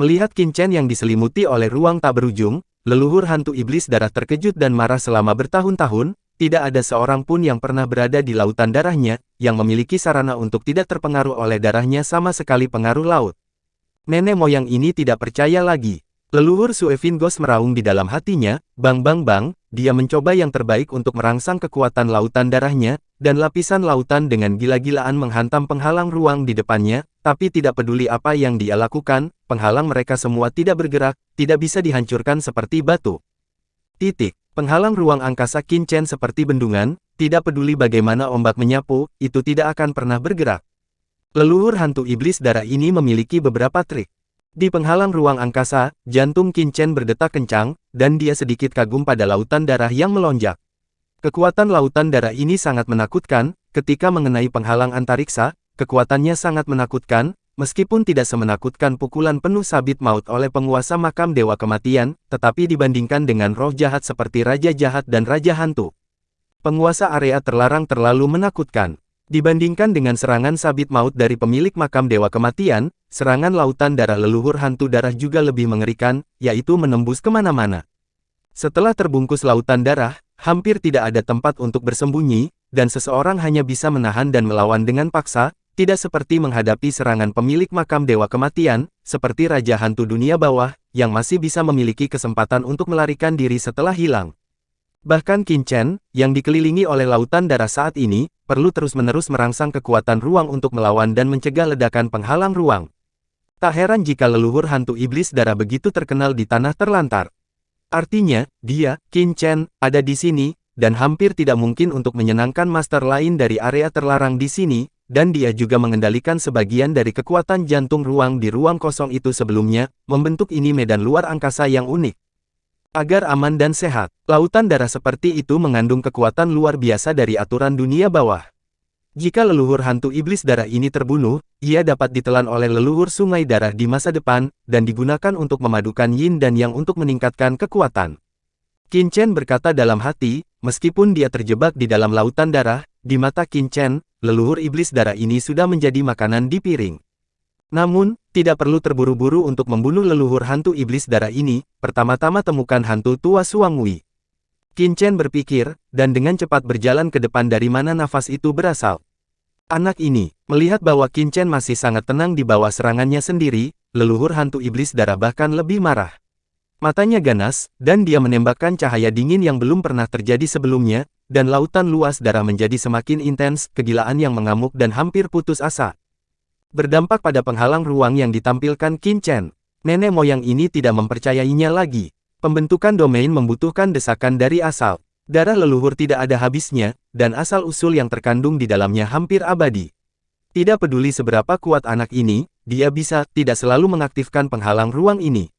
Melihat Qin Chen yang diselimuti oleh ruang tak berujung, leluhur hantu iblis darah terkejut dan marah selama bertahun-tahun. Tidak ada seorang pun yang pernah berada di lautan darahnya, yang memiliki sarana untuk tidak terpengaruh oleh darahnya sama sekali pengaruh laut. Nenek moyang ini tidak percaya lagi. Leluhur Sue Vingos meraung di dalam hatinya, bang bang bang, dia mencoba yang terbaik untuk merangsang kekuatan lautan darahnya, dan lapisan lautan dengan gila-gilaan menghantam penghalang ruang di depannya, tapi tidak peduli apa yang dia lakukan, penghalang mereka semua tidak bergerak, tidak bisa dihancurkan seperti batu. Penghalang ruang angkasa Qin Chen seperti bendungan, tidak peduli bagaimana ombak menyapu, itu tidak akan pernah bergerak. Leluhur hantu iblis darah ini memiliki beberapa trik. Di penghalang ruang angkasa, jantung Qin Chen berdetak kencang, dan dia sedikit kagum pada lautan darah yang melonjak. Kekuatan lautan darah ini sangat menakutkan, ketika mengenai penghalang antariksa, kekuatannya sangat menakutkan, meskipun tidak semenakutkan pukulan penuh sabit maut oleh penguasa makam Dewa Kematian, tetapi dibandingkan dengan roh jahat seperti Raja Jahat dan Raja Hantu, penguasa area terlarang terlalu menakutkan. Dibandingkan dengan serangan sabit maut dari pemilik makam Dewa Kematian, serangan lautan darah leluhur hantu darah juga lebih mengerikan, yaitu menembus kemana-mana. Setelah terbungkus lautan darah, hampir tidak ada tempat untuk bersembunyi, dan seseorang hanya bisa menahan dan melawan dengan paksa, tidak seperti menghadapi serangan pemilik makam Dewa Kematian, seperti Raja Hantu Dunia Bawah, yang masih bisa memiliki kesempatan untuk melarikan diri setelah hilang. Bahkan Qin Chen, yang dikelilingi oleh lautan darah saat ini, perlu terus-menerus merangsang kekuatan ruang untuk melawan dan mencegah ledakan penghalang ruang. Tak heran jika leluhur hantu iblis darah begitu terkenal di tanah terlantar. Artinya, dia, Qin Chen, ada di sini, dan hampir tidak mungkin untuk menyenangkan master lain dari area terlarang di sini, dan dia juga mengendalikan sebagian dari kekuatan jantung ruang di ruang kosong itu sebelumnya, membentuk ini medan luar angkasa yang unik. Agar aman dan sehat, lautan darah seperti itu mengandung kekuatan luar biasa dari aturan dunia bawah. Jika leluhur hantu iblis darah ini terbunuh, ia dapat ditelan oleh leluhur sungai darah di masa depan, dan digunakan untuk memadukan yin dan yang untuk meningkatkan kekuatan. Qin Chen berkata dalam hati, meskipun dia terjebak di dalam lautan darah, di mata Qin Chen, leluhur iblis darah ini sudah menjadi makanan di piring. Namun, tidak perlu terburu-buru untuk membunuh leluhur hantu iblis darah ini, pertama-tama temukan hantu tua Suang Wei. Qin Chen berpikir, dan dengan cepat berjalan ke depan dari mana nafas itu berasal. Anak ini, melihat bahwa Qin Chen masih sangat tenang di bawah serangannya sendiri, leluhur hantu iblis darah bahkan lebih marah. Matanya ganas, dan dia menembakkan cahaya dingin yang belum pernah terjadi sebelumnya, dan lautan luas darah menjadi semakin intens, kegilaan yang mengamuk dan hampir putus asa. Berdampak pada penghalang ruang yang ditampilkan Qin Chen. Nenek moyang ini tidak mempercayainya lagi. Pembentukan domain membutuhkan desakan dari asal. Darah leluhur tidak ada habisnya, dan asal-usul yang terkandung di dalamnya hampir abadi. Tidak peduli seberapa kuat anak ini, dia bisa tidak selalu mengaktifkan penghalang ruang ini.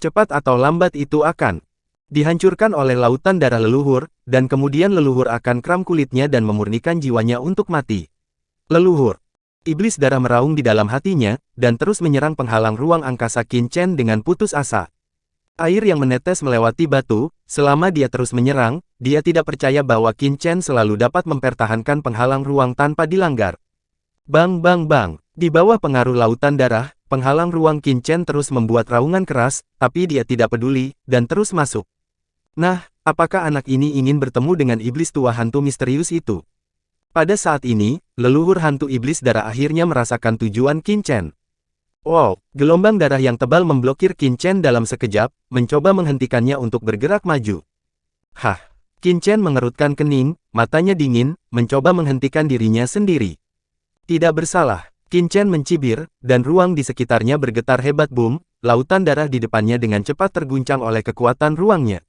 Cepat atau lambat itu akan dihancurkan oleh lautan darah leluhur, dan kemudian leluhur akan kram kulitnya dan memurnikan jiwanya untuk mati. Leluhur iblis darah meraung di dalam hatinya, dan terus menyerang penghalang ruang angkasa Qin Chen dengan putus asa. Air yang menetes melewati batu, selama dia terus menyerang, dia tidak percaya bahwa Qin Chen selalu dapat mempertahankan penghalang ruang tanpa dilanggar. Bang bang bang, di bawah pengaruh lautan darah, penghalang ruang Qin Chen terus membuat raungan keras, tapi dia tidak peduli, dan terus masuk. Nah, apakah anak ini ingin bertemu dengan iblis tua hantu misterius itu? Pada saat ini, leluhur hantu iblis darah akhirnya merasakan tujuan Qin Chen. Wow, gelombang darah yang tebal memblokir Qin Chen dalam sekejap, mencoba menghentikannya untuk bergerak maju. Hah, Qin Chen mengerutkan kening, matanya dingin, mencoba menghentikan dirinya sendiri. Tidak bersalah. Qin Chen mencibir, dan ruang di sekitarnya bergetar hebat. Boom, lautan darah di depannya dengan cepat terguncang oleh kekuatan ruangnya.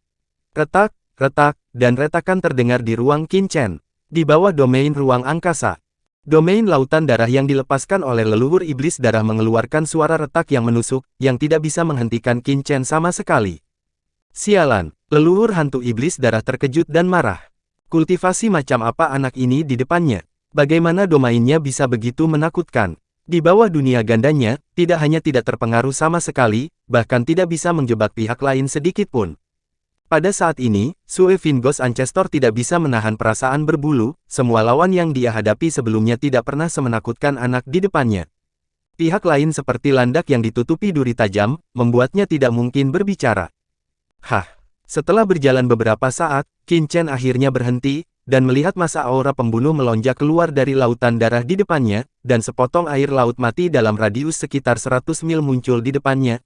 Retak, retak, dan retakan terdengar di ruang Qin Chen. Di bawah domain ruang angkasa. Domain lautan darah yang dilepaskan oleh leluhur iblis darah mengeluarkan suara retak yang menusuk, yang tidak bisa menghentikan Qin Chen sama sekali. Sialan, leluhur hantu iblis darah terkejut dan marah. Kultivasi macam apa anak ini di depannya? Bagaimana domainnya bisa begitu menakutkan? Di bawah dunia gandanya, tidak hanya tidak terpengaruh sama sekali, bahkan tidak bisa menjebak pihak lain sedikit pun. Pada saat ini, Sue Vingos Ancestor tidak bisa menahan perasaan berbulu, semua lawan yang dia hadapi sebelumnya tidak pernah semenakutkan anak di depannya. Pihak lain seperti landak yang ditutupi duri tajam, membuatnya tidak mungkin berbicara. Hah! Setelah berjalan beberapa saat, Qin Chen akhirnya berhenti, dan melihat masa aura pembunuh melonjak keluar dari lautan darah di depannya, dan sepotong air laut mati dalam radius sekitar 100 mil muncul di depannya.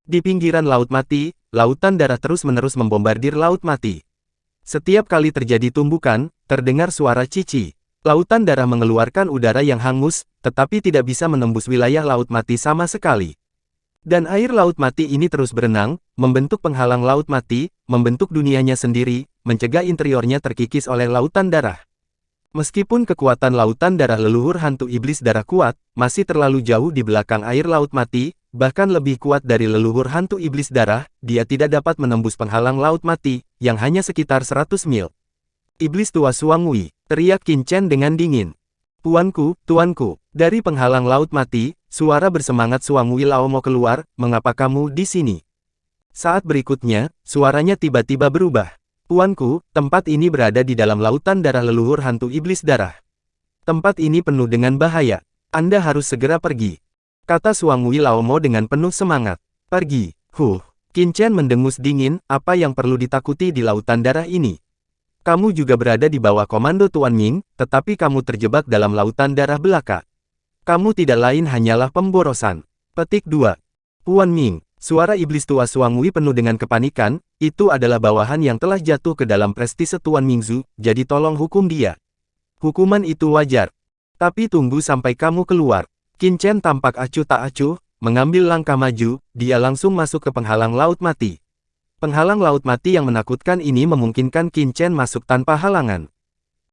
Di pinggiran laut mati, lautan darah terus-menerus membombardir laut mati. Setiap kali terjadi tumbukan, terdengar suara cici. Lautan darah mengeluarkan udara yang hangus, tetapi tidak bisa menembus wilayah laut mati sama sekali. Dan air laut mati ini terus berenang, membentuk penghalang laut mati, membentuk dunianya sendiri, mencegah interiornya terkikis oleh lautan darah. Meskipun kekuatan lautan darah leluhur hantu iblis darah kuat, masih terlalu jauh di belakang air laut mati, bahkan lebih kuat dari leluhur hantu iblis darah, dia tidak dapat menembus penghalang laut mati, yang hanya sekitar 100 mil. Iblis tua Suangwei, teriak Qin Chen dengan dingin. Tuanku, dari penghalang laut mati, suara bersemangat Suangwei Laomo keluar, mengapa kamu di sini? Saat berikutnya, suaranya tiba-tiba berubah. Tuanku, tempat ini berada di dalam lautan darah leluhur hantu iblis darah. Tempat ini penuh dengan bahaya. Anda harus segera pergi. Kata Suangwei Laomo dengan penuh semangat. Pergi, Qin Chen mendengus dingin, apa yang perlu ditakuti di lautan darah ini? Kamu juga berada di bawah komando Tuan Ming, tetapi kamu terjebak dalam lautan darah belaka. Kamu tidak lain hanyalah pemborosan. Petik 2. Tuan Ming, suara iblis tua Suangwei penuh dengan kepanikan, itu adalah bawahan yang telah jatuh ke dalam prestise Tuan Mingzu, jadi tolong hukum dia. Hukuman itu wajar. Tapi tunggu sampai kamu keluar. Qin Chen tampak acuh tak acuh, mengambil langkah maju, dia langsung masuk ke penghalang laut mati. Penghalang laut mati yang menakutkan ini memungkinkan Qin Chen masuk tanpa halangan.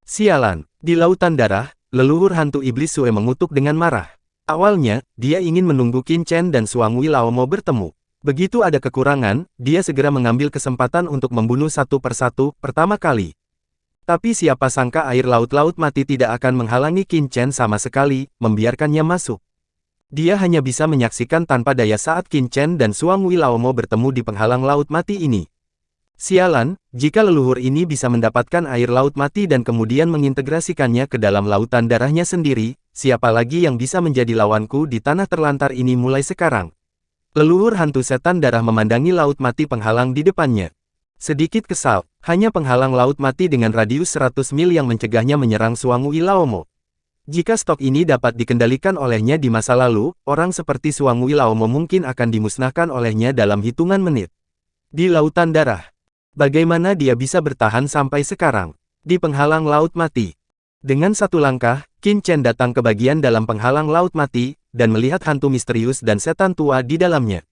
Sialan, di lautan darah, leluhur hantu iblis Sue mengutuk dengan marah. Awalnya, dia ingin menunggu Qin Chen dan Suangwei Laomo bertemu. Begitu ada kekurangan, dia segera mengambil kesempatan untuk membunuh satu persatu, pertama kali. Tapi siapa sangka air laut-laut mati tidak akan menghalangi Qin Chen sama sekali, membiarkannya masuk. Dia hanya bisa menyaksikan tanpa daya saat Qin Chen dan Suangwei Laomo bertemu di penghalang laut mati ini. Sialan, jika leluhur ini bisa mendapatkan air laut mati dan kemudian mengintegrasikannya ke dalam lautan darahnya sendiri, siapa lagi yang bisa menjadi lawanku di tanah terlantar ini mulai sekarang? Leluhur hantu setan darah memandangi laut mati penghalang di depannya. Sedikit kesal, hanya penghalang laut mati dengan radius 100 mil yang mencegahnya menyerang Suangwei Laomo. Jika stok ini dapat dikendalikan olehnya di masa lalu, orang seperti Suangwei Laomo mungkin akan dimusnahkan olehnya dalam hitungan menit. Di lautan darah, bagaimana dia bisa bertahan sampai sekarang? Di penghalang laut mati. Dengan satu langkah, Qin Chen datang ke bagian dalam penghalang laut mati, dan melihat hantu misterius dan setan tua di dalamnya.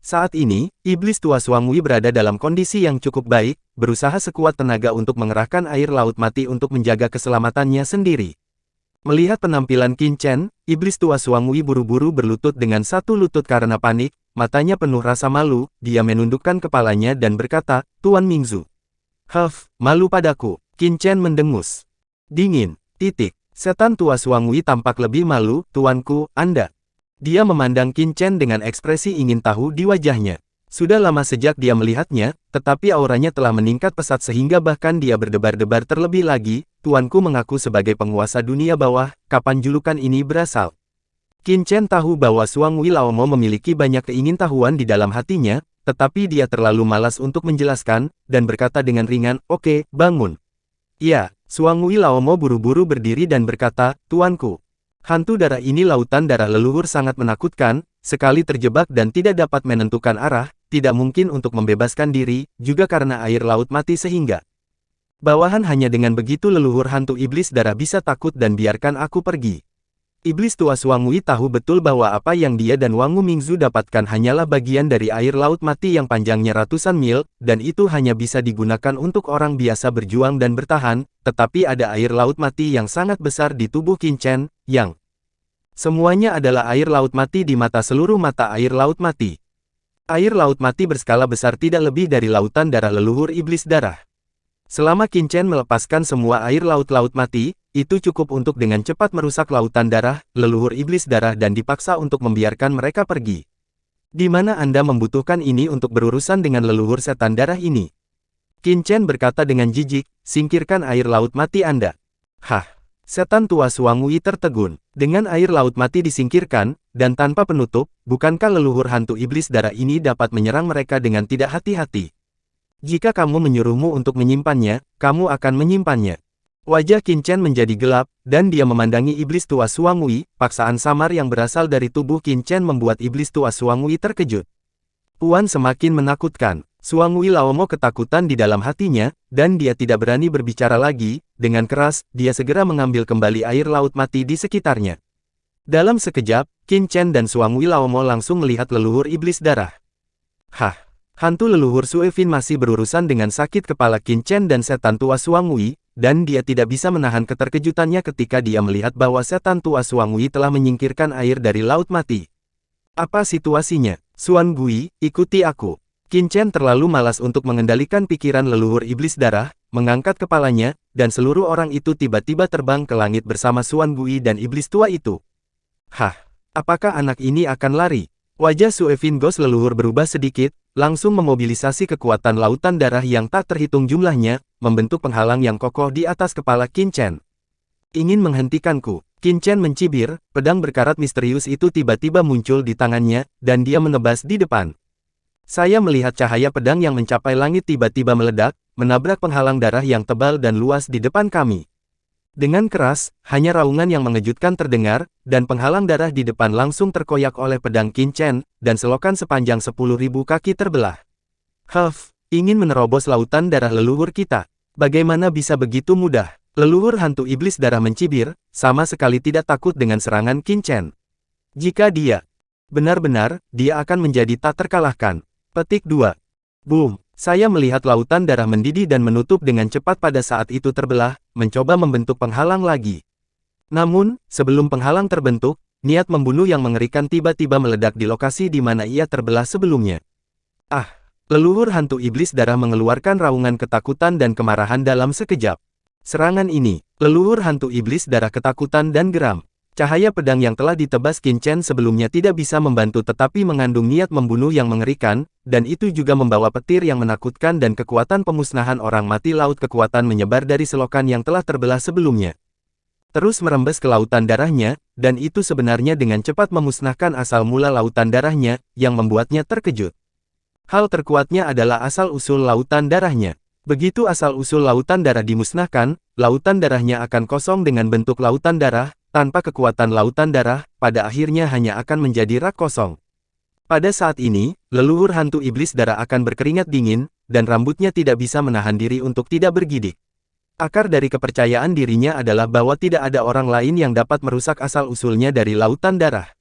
Saat ini, iblis tua Suangwei berada dalam kondisi yang cukup baik, berusaha sekuat tenaga untuk mengerahkan air laut mati untuk menjaga keselamatannya sendiri. Melihat penampilan Qin Chen, iblis tua Suangwei buru-buru berlutut dengan satu lutut karena panik, matanya penuh rasa malu, dia menundukkan kepalanya dan berkata, Tuan Mingzu. Malu padaku, Qin Chen mendengus. Dingin, setan tua Suangwei tampak lebih malu, tuanku, Anda. Dia memandang Qin Chen dengan ekspresi ingin tahu di wajahnya. Sudah lama sejak dia melihatnya, tetapi auranya telah meningkat pesat sehingga bahkan dia berdebar-debar terlebih lagi, tuanku mengaku sebagai penguasa dunia bawah, kapan julukan ini berasal? Qin Chen tahu bahwa Suangwei Laomo memiliki banyak keingintahuan di dalam hatinya, tetapi dia terlalu malas untuk menjelaskan, dan berkata dengan ringan, oke, bangun. Ya, Suangwei Laomo buru-buru berdiri dan berkata, tuanku. Hantu darah ini lautan darah leluhur sangat menakutkan, sekali terjebak dan tidak dapat menentukan arah, tidak mungkin untuk membebaskan diri, juga karena air laut mati sehingga. Bawahan hanya dengan begitu leluhur hantu iblis darah bisa takut dan biarkan aku pergi. Iblis tua Suangwei tahu betul bahwa apa yang dia dan Wangu Mingzu dapatkan hanyalah bagian dari air laut mati yang panjangnya ratusan mil, dan itu hanya bisa digunakan untuk orang biasa berjuang dan bertahan, tetapi ada air laut mati yang sangat besar di tubuh Qin Chen, yang semuanya adalah air laut mati di mata seluruh mata air laut mati. Air laut mati berskala besar tidak lebih dari lautan darah leluhur iblis darah. Selama Qin Chen melepaskan semua air laut-laut mati, itu cukup untuk dengan cepat merusak lautan darah, leluhur iblis darah dan dipaksa untuk membiarkan mereka pergi. Di mana Anda membutuhkan ini untuk berurusan dengan leluhur setan darah ini? Qin Chen berkata dengan jijik, singkirkan air laut mati Anda. Setan tua Suangui tertegun. Dengan air laut mati disingkirkan, dan tanpa penutup, bukankah leluhur hantu iblis darah ini dapat menyerang mereka dengan tidak hati-hati? Jika kamu menyuruhmu untuk menyimpannya, kamu akan menyimpannya. Wajah Qin Chen menjadi gelap, dan dia memandangi iblis tua Suangui. Paksaan samar yang berasal dari tubuh Qin Chen membuat iblis tua Suangui terkejut. Puan semakin menakutkan. Suangui Laomo ketakutan di dalam hatinya, dan dia tidak berani berbicara lagi. Dengan keras, dia segera mengambil kembali air laut mati di sekitarnya. Dalam sekejap, Qin Chen dan Suangui Laomo langsung melihat leluhur iblis darah. Hah! Hantu leluhur Suefin masih berurusan dengan sakit kepala Qin Chen dan setan tua Suangui, dan dia tidak bisa menahan keterkejutannya ketika dia melihat bahwa setan tua Suangui telah menyingkirkan air dari laut mati. Apa situasinya? Suangui, ikuti aku. Qin Chen terlalu malas untuk mengendalikan pikiran leluhur iblis darah, mengangkat kepalanya, dan seluruh orang itu tiba-tiba terbang ke langit bersama Suangui dan iblis tua itu. Hah, apakah anak ini akan lari? Wajah Suefin Ghost leluhur berubah sedikit, langsung memobilisasi kekuatan lautan darah yang tak terhitung jumlahnya, membentuk penghalang yang kokoh di atas kepala Qin Chen. Ingin menghentikanku. Qin Chen mencibir, pedang berkarat misterius itu tiba-tiba muncul di tangannya, dan dia menebas di depan. Saya melihat cahaya pedang yang mencapai langit tiba-tiba meledak, menabrak penghalang darah yang tebal dan luas di depan kami. Dengan keras, hanya raungan yang mengejutkan terdengar, dan penghalang darah di depan langsung terkoyak oleh pedang Qin Chen, dan selokan sepanjang 10.000 kaki terbelah. Huff, ingin menerobos lautan darah leluhur kita. Bagaimana bisa begitu mudah? Leluhur hantu iblis darah mencibir, sama sekali tidak takut dengan serangan Qin Chen. Jika dia benar-benar, dia akan menjadi tak terkalahkan. Petik 2. Boom! Saya melihat lautan darah mendidih dan menutup dengan cepat pada saat itu terbelah, mencoba membentuk penghalang lagi. Namun, sebelum penghalang terbentuk, niat membunuh yang mengerikan tiba-tiba meledak di lokasi di mana ia terbelah sebelumnya. Ah! Leluhur hantu iblis darah mengeluarkan raungan ketakutan dan kemarahan dalam sekejap. Serangan ini, leluhur hantu iblis darah ketakutan dan geram. Cahaya pedang yang telah ditebas Qin Chen sebelumnya tidak bisa membantu tetapi mengandung niat membunuh yang mengerikan, dan itu juga membawa petir yang menakutkan dan kekuatan pemusnahan orang mati laut kekuatan menyebar dari selokan yang telah terbelah sebelumnya. Terus merembes ke lautan darahnya, dan itu sebenarnya dengan cepat memusnahkan asal mula lautan darahnya, yang membuatnya terkejut. Hal terkuatnya adalah asal-usul lautan darahnya. Begitu asal-usul lautan darah dimusnahkan, lautan darahnya akan kosong dengan bentuk lautan darah. Tanpa kekuatan lautan darah, pada akhirnya hanya akan menjadi rak kosong. Pada saat ini, leluhur hantu iblis darah akan berkeringat dingin, dan rambutnya tidak bisa menahan diri untuk tidak bergidik. Akar dari kepercayaan dirinya adalah bahwa tidak ada orang lain yang dapat merusak asal-usulnya dari lautan darah.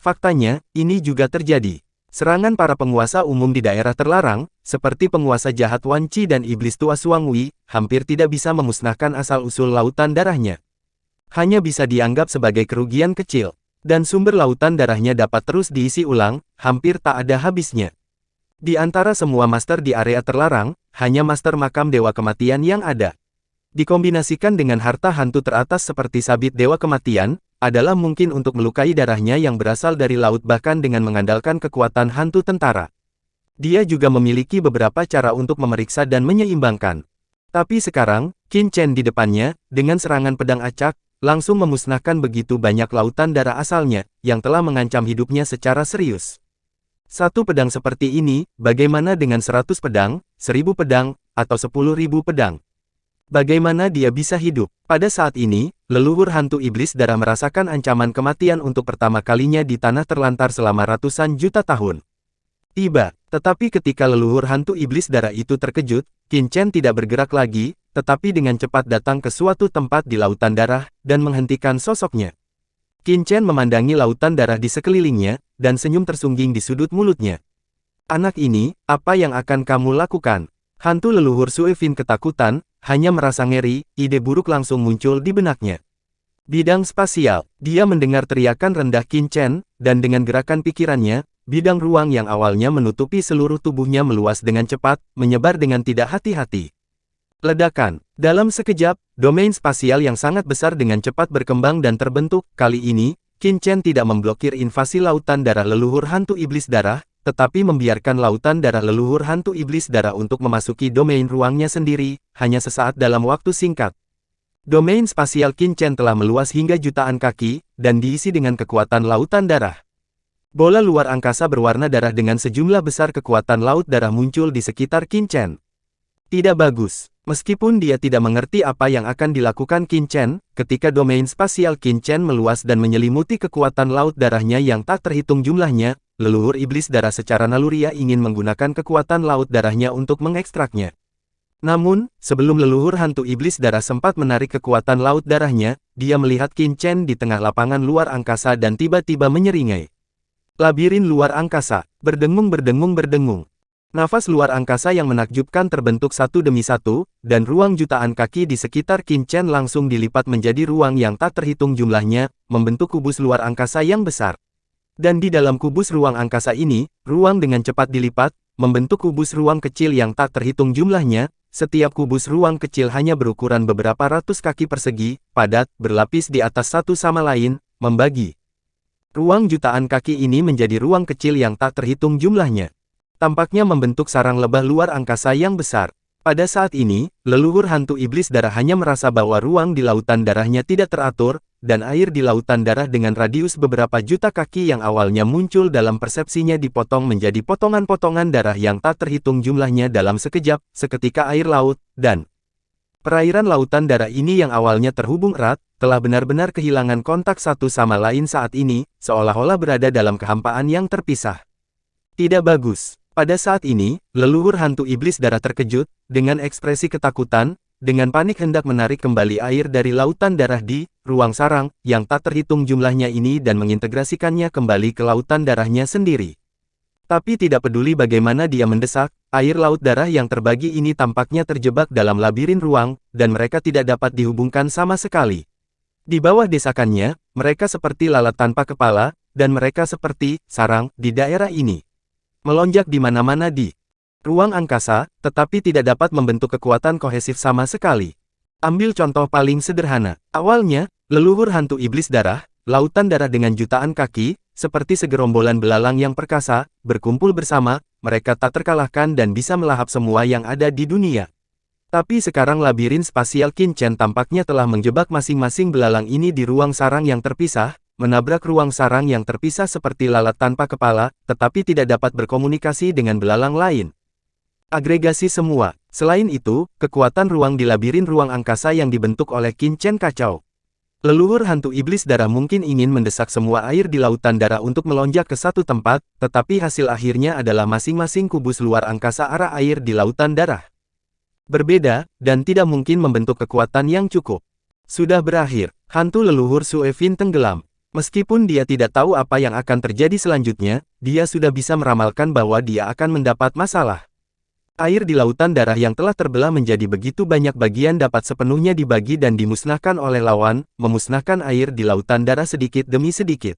Faktanya, ini juga terjadi. Serangan para penguasa umum di daerah terlarang, seperti penguasa jahat Wan Qi dan iblis tua Suangui, hampir tidak bisa memusnahkan asal-usul lautan darahnya. Hanya bisa dianggap sebagai kerugian kecil, dan sumber lautan darahnya dapat terus diisi ulang, hampir tak ada habisnya. Di antara semua master di area terlarang, hanya master makam dewa kematian yang ada. Dikombinasikan dengan harta hantu teratas seperti sabit dewa kematian, adalah mungkin untuk melukai darahnya yang berasal dari laut bahkan dengan mengandalkan kekuatan hantu tentara. Dia juga memiliki beberapa cara untuk memeriksa dan menyeimbangkan. Tapi sekarang, Qin Chen di depannya, dengan serangan pedang acak, langsung memusnahkan begitu banyak lautan darah asalnya, yang telah mengancam hidupnya secara serius. Satu pedang seperti ini, bagaimana dengan 100 pedang, 1000 pedang, atau 10.000 pedang? Bagaimana dia bisa hidup? Pada saat ini, leluhur hantu iblis darah merasakan ancaman kematian untuk pertama kalinya di tanah terlantar selama ratusan juta tahun. Tetapi ketika leluhur hantu iblis darah itu terkejut, Qin Chen tidak bergerak lagi, tetapi dengan cepat datang ke suatu tempat di lautan darah, dan menghentikan sosoknya. Qin Chen memandangi lautan darah di sekelilingnya, dan senyum tersungging di sudut mulutnya. Anak ini, apa yang akan kamu lakukan? Hantu leluhur Suefin ketakutan, hanya merasa ngeri, ide buruk langsung muncul di benaknya. Bidang spasial, dia mendengar teriakan rendah Qin Chen, dan dengan gerakan pikirannya, bidang ruang yang awalnya menutupi seluruh tubuhnya meluas dengan cepat, menyebar dengan tidak hati-hati. Ledakan. Dalam sekejap, domain spasial yang sangat besar dengan cepat berkembang dan terbentuk. Kali ini, Qin Chen tidak memblokir invasi lautan darah leluhur hantu iblis darah, tetapi membiarkan lautan darah leluhur hantu iblis darah untuk memasuki domain ruangnya sendiri, hanya sesaat dalam waktu singkat. Domain spasial Qin Chen telah meluas hingga jutaan kaki, dan diisi dengan kekuatan lautan darah. Bola luar angkasa berwarna darah dengan sejumlah besar kekuatan laut darah muncul di sekitar Qin Chen. Tidak bagus. Meskipun dia tidak mengerti apa yang akan dilakukan Qin Chen, ketika domain spasial Qin Chen meluas dan menyelimuti kekuatan laut darahnya yang tak terhitung jumlahnya, leluhur iblis darah secara naluriah ingin menggunakan kekuatan laut darahnya untuk mengekstraknya. Namun, sebelum leluhur hantu iblis darah sempat menarik kekuatan laut darahnya, dia melihat Qin Chen di tengah lapangan luar angkasa dan tiba-tiba menyeringai. Labirin luar angkasa, berdengung-berdengung-berdengung. Nafas luar angkasa yang menakjubkan terbentuk satu demi satu, dan ruang jutaan kaki di sekitar Qin Chen langsung dilipat menjadi ruang yang tak terhitung jumlahnya, membentuk kubus luar angkasa yang besar. Dan di dalam kubus ruang angkasa ini, ruang dengan cepat dilipat, membentuk kubus ruang kecil yang tak terhitung jumlahnya. Setiap kubus ruang kecil hanya berukuran beberapa ratus kaki persegi, padat, berlapis di atas satu sama lain, membagi. Ruang jutaan kaki ini menjadi ruang kecil yang tak terhitung jumlahnya. Tampaknya membentuk sarang lebah luar angkasa yang besar. Pada saat ini, leluhur hantu iblis darah hanya merasa bahwa ruang di lautan darahnya tidak teratur, dan air di lautan darah dengan radius beberapa juta kaki yang awalnya muncul dalam persepsinya dipotong menjadi potongan-potongan darah yang tak terhitung jumlahnya dalam sekejap, seketika air laut, dan perairan lautan darah ini yang awalnya terhubung erat, telah benar-benar kehilangan kontak satu sama lain saat ini, seolah-olah berada dalam kehampaan yang terpisah. Tidak bagus. Pada saat ini, leluhur hantu iblis darah terkejut, dengan ekspresi ketakutan, dengan panik hendak menarik kembali air dari lautan darah di ruang sarang, yang tak terhitung jumlahnya ini dan mengintegrasikannya kembali ke lautan darahnya sendiri. Tapi tidak peduli bagaimana dia mendesak, air laut darah yang terbagi ini tampaknya terjebak dalam labirin ruang, dan mereka tidak dapat dihubungkan sama sekali. Di bawah desakannya, mereka seperti lalat tanpa kepala, dan mereka seperti sarang di daerah ini. Melonjak di mana-mana di ruang angkasa, tetapi tidak dapat membentuk kekuatan kohesif sama sekali. Ambil contoh paling sederhana. Awalnya, leluhur hantu iblis darah, lautan darah dengan jutaan kaki, seperti segerombolan belalang yang perkasa, berkumpul bersama, mereka tak terkalahkan dan bisa melahap semua yang ada di dunia. Tapi sekarang labirin spasial Qin Chen tampaknya telah menjebak masing-masing belalang ini di ruang sarang yang terpisah, menabrak ruang sarang yang terpisah seperti lalat tanpa kepala, tetapi tidak dapat berkomunikasi dengan belalang lain. Agregasi semua. Selain itu, kekuatan ruang di labirin ruang angkasa yang dibentuk oleh Qin Chen kacau. Leluhur hantu iblis darah mungkin ingin mendesak semua air di lautan darah untuk melonjak ke satu tempat, tetapi hasil akhirnya adalah masing-masing kubus luar angkasa arah air di lautan darah. Berbeda, dan tidak mungkin membentuk kekuatan yang cukup. Sudah berakhir, hantu leluhur Sue Fin tenggelam. Meskipun dia tidak tahu apa yang akan terjadi selanjutnya, dia sudah bisa meramalkan bahwa dia akan mendapat masalah. Air di lautan darah yang telah terbelah menjadi begitu banyak bagian dapat sepenuhnya dibagi dan dimusnahkan oleh lawan, memusnahkan air di lautan darah sedikit demi sedikit.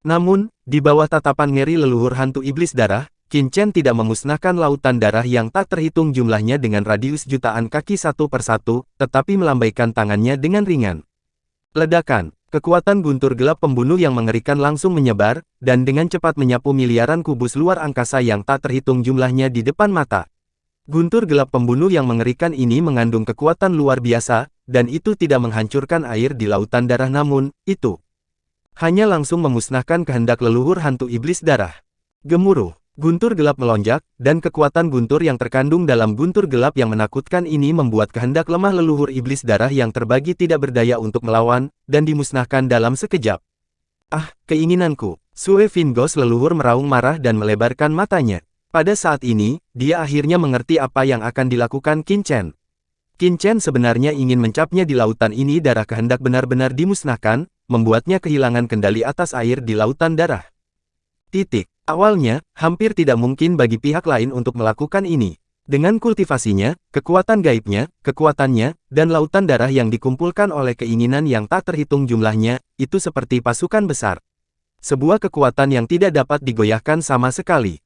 Namun, di bawah tatapan ngeri leluhur hantu iblis darah, Qin Chen tidak memusnahkan lautan darah yang tak terhitung jumlahnya dengan radius jutaan kaki satu persatu, tetapi melambaikan tangannya dengan ringan. Ledakan. Kekuatan guntur gelap pembunuh yang mengerikan langsung menyebar, dan dengan cepat menyapu miliaran kubus luar angkasa yang tak terhitung jumlahnya di depan mata. Guntur gelap pembunuh yang mengerikan ini mengandung kekuatan luar biasa, dan itu tidak menghancurkan air di lautan darah namun, itu hanya langsung memusnahkan kehendak leluhur hantu iblis darah. Gemuruh. Guntur gelap melonjak, dan kekuatan guntur yang terkandung dalam guntur gelap yang menakutkan ini membuat kehendak lemah leluhur iblis darah yang terbagi tidak berdaya untuk melawan, dan dimusnahkan dalam sekejap. Ah, keinginanku. Sue Fin Ghost leluhur meraung marah dan melebarkan matanya. Pada saat ini, dia akhirnya mengerti apa yang akan dilakukan Qin Chen. Qin Chen sebenarnya ingin mencapnya di lautan ini darah kehendak benar-benar dimusnahkan, membuatnya kehilangan kendali atas air di lautan darah. Awalnya, hampir tidak mungkin bagi pihak lain untuk melakukan ini. Dengan kultivasinya, kekuatan gaibnya, kekuatannya, dan lautan darah yang dikumpulkan oleh keinginan yang tak terhitung jumlahnya, itu seperti pasukan besar. Sebuah kekuatan yang tidak dapat digoyahkan sama sekali.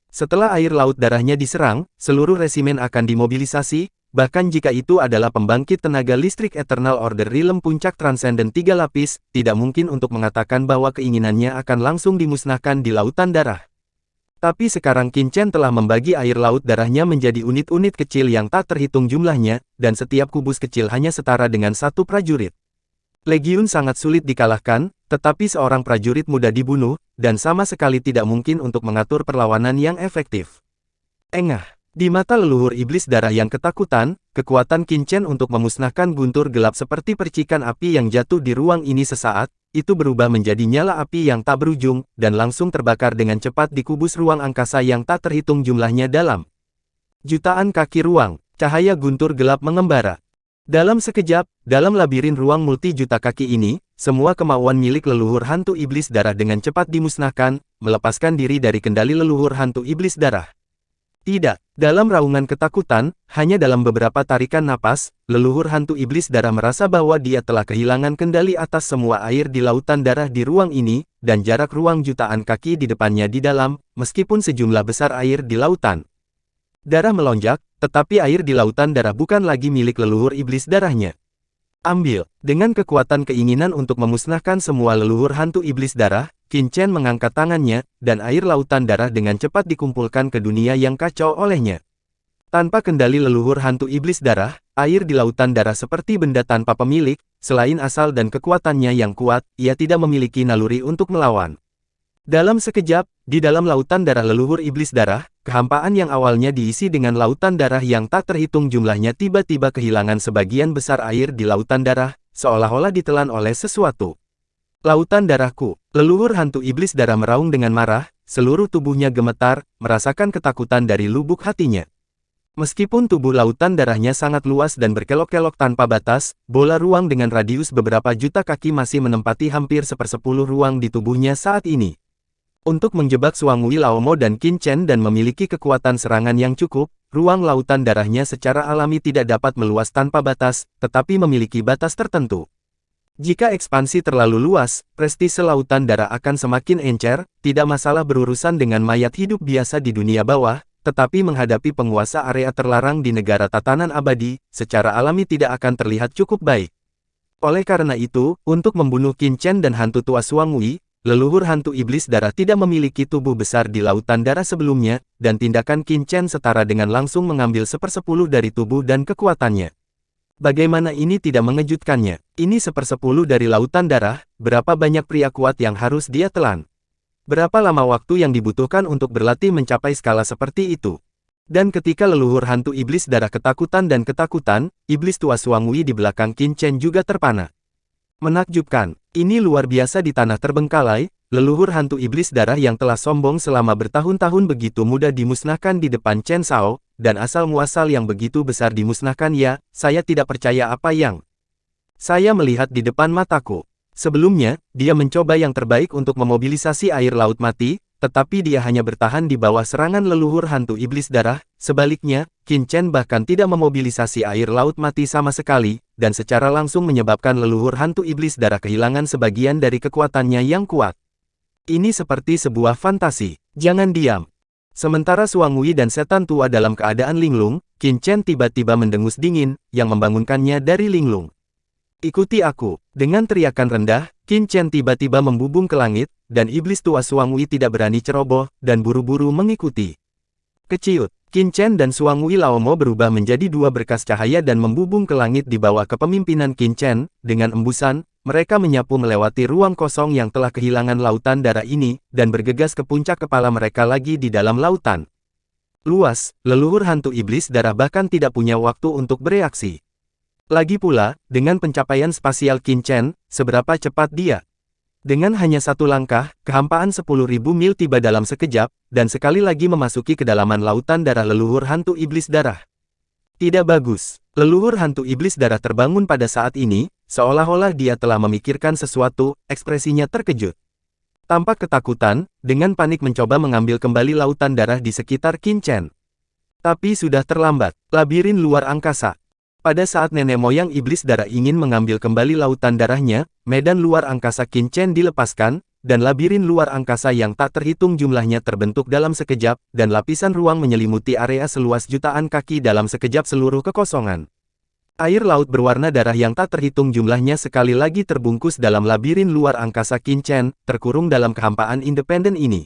Setelah air laut darahnya diserang, seluruh resimen akan dimobilisasi, bahkan jika itu adalah pembangkit tenaga listrik Eternal Order Realm puncak Transcendent 3 lapis, tidak mungkin untuk mengatakan bahwa keinginannya akan langsung dimusnahkan di lautan darah. Tapi sekarang Qin Chen telah membagi air laut darahnya menjadi unit-unit kecil yang tak terhitung jumlahnya, dan setiap kubus kecil hanya setara dengan satu prajurit. Legiun sangat sulit dikalahkan, tetapi seorang prajurit mudah dibunuh, dan sama sekali tidak mungkin untuk mengatur perlawanan yang efektif. Engah. Di mata leluhur iblis darah yang ketakutan, kekuatan Qin Chen untuk memusnahkan guntur gelap seperti percikan api yang jatuh di ruang ini sesaat, itu berubah menjadi nyala api yang tak berujung, dan langsung terbakar dengan cepat di kubus ruang angkasa yang tak terhitung jumlahnya dalam. Jutaan kaki ruang, cahaya guntur gelap mengembara. Dalam sekejap, dalam labirin ruang multi juta kaki ini, semua kemauan milik leluhur hantu iblis darah dengan cepat dimusnahkan, melepaskan diri dari kendali leluhur hantu iblis darah. Tidak, dalam raungan ketakutan, hanya dalam beberapa tarikan napas, leluhur hantu iblis darah merasa bahwa dia telah kehilangan kendali atas semua air di lautan darah di ruang ini, dan jarak ruang jutaan kaki di depannya di dalam, meskipun sejumlah besar air di lautan darah melonjak, tetapi air di lautan darah bukan lagi milik leluhur iblis darahnya. Ambil, dengan kekuatan keinginan untuk memusnahkan semua leluhur hantu iblis darah, Qin Chen mengangkat tangannya, dan air lautan darah dengan cepat dikumpulkan ke dunia yang kacau olehnya. Tanpa kendali leluhur hantu iblis darah, air di lautan darah seperti benda tanpa pemilik, selain asal dan kekuatannya yang kuat, ia tidak memiliki naluri untuk melawan. Dalam sekejap, di dalam lautan darah leluhur iblis darah, kehampaan yang awalnya diisi dengan lautan darah yang tak terhitung jumlahnya tiba-tiba kehilangan sebagian besar air di lautan darah, seolah-olah ditelan oleh sesuatu. Lautan darahku, leluhur hantu iblis darah meraung dengan marah, seluruh tubuhnya gemetar, merasakan ketakutan dari lubuk hatinya. Meskipun tubuh lautan darahnya sangat luas dan berkelok-kelok tanpa batas, bola ruang dengan radius beberapa juta kaki masih menempati hampir 1/10 ruang di tubuhnya saat ini. Untuk menjebak Xuangwei Laomo dan Qin Chen dan memiliki kekuatan serangan yang cukup, ruang lautan darahnya secara alami tidak dapat meluas tanpa batas, tetapi memiliki batas tertentu. Jika ekspansi terlalu luas, prestise lautan darah akan semakin encer, tidak masalah berurusan dengan mayat hidup biasa di dunia bawah, tetapi menghadapi penguasa area terlarang di negara tatanan abadi, secara alami tidak akan terlihat cukup baik. Oleh karena itu, untuk membunuh Qin Chen dan hantu tua Xuangwei, leluhur hantu iblis darah tidak memiliki tubuh besar di lautan darah sebelumnya, dan tindakan Qin Chen setara dengan langsung mengambil 1/10 dari tubuh dan kekuatannya. Bagaimana ini tidak mengejutkannya? Ini 1/10 dari lautan darah, berapa banyak pria kuat yang harus dia telan? Berapa lama waktu yang dibutuhkan untuk berlatih mencapai skala seperti itu? Dan ketika leluhur hantu iblis darah ketakutan, iblis tua Xuangwei di belakang Qin Chen juga terpana. Menakjubkan, ini luar biasa di tanah terbengkalai, leluhur hantu iblis darah yang telah sombong selama bertahun-tahun begitu mudah dimusnahkan di depan Chen Shao, dan asal-muasal yang begitu besar dimusnahkan ya, saya tidak percaya apa yang saya melihat di depan mataku. Sebelumnya, dia mencoba yang terbaik untuk memobilisasi air laut mati, tetapi dia hanya bertahan di bawah serangan leluhur hantu iblis darah. Sebaliknya, Qin Chen bahkan tidak memobilisasi air laut mati sama sekali, dan secara langsung menyebabkan leluhur hantu iblis darah kehilangan sebagian dari kekuatannya yang kuat. Ini seperti sebuah fantasi. Jangan diam. Sementara Xuangwei dan setan tua dalam keadaan linglung, Qin Chen tiba-tiba mendengus dingin, yang membangunkannya dari linglung. Ikuti aku. Dengan teriakan rendah, Qin Chen tiba-tiba membubung ke langit, dan iblis tua Xuangwei tidak berani ceroboh, dan buru-buru mengikuti. Keciut, Qin Chen dan Xuangwei Laomo berubah menjadi dua berkas cahaya dan membubung ke langit di bawah kepemimpinan Qin Chen. Dengan embusan, mereka menyapu melewati ruang kosong yang telah kehilangan lautan darah ini, dan bergegas ke puncak kepala mereka lagi di dalam lautan. Luas, leluhur hantu iblis darah bahkan tidak punya waktu untuk bereaksi. Lagi pula, dengan pencapaian spasial Qin Chen, seberapa cepat dia? Dengan hanya satu langkah, kehampaan 10.000 mil tiba dalam sekejap, dan sekali lagi memasuki kedalaman lautan darah leluhur hantu iblis darah. Tidak bagus. Leluhur hantu iblis darah terbangun pada saat ini, seolah-olah dia telah memikirkan sesuatu, ekspresinya terkejut. Tampak ketakutan, dengan panik mencoba mengambil kembali lautan darah di sekitar Qin Chen. Tapi sudah terlambat. Labirin luar angkasa. Pada saat nenek moyang iblis darah ingin mengambil kembali lautan darahnya, medan luar angkasa Qin Chen dilepaskan, dan labirin luar angkasa yang tak terhitung jumlahnya terbentuk dalam sekejap, dan lapisan ruang menyelimuti area seluas jutaan kaki dalam sekejap seluruh kekosongan. Air laut berwarna darah yang tak terhitung jumlahnya sekali lagi terbungkus dalam labirin luar angkasa Qin Chen, terkurung dalam kehampaan independen ini.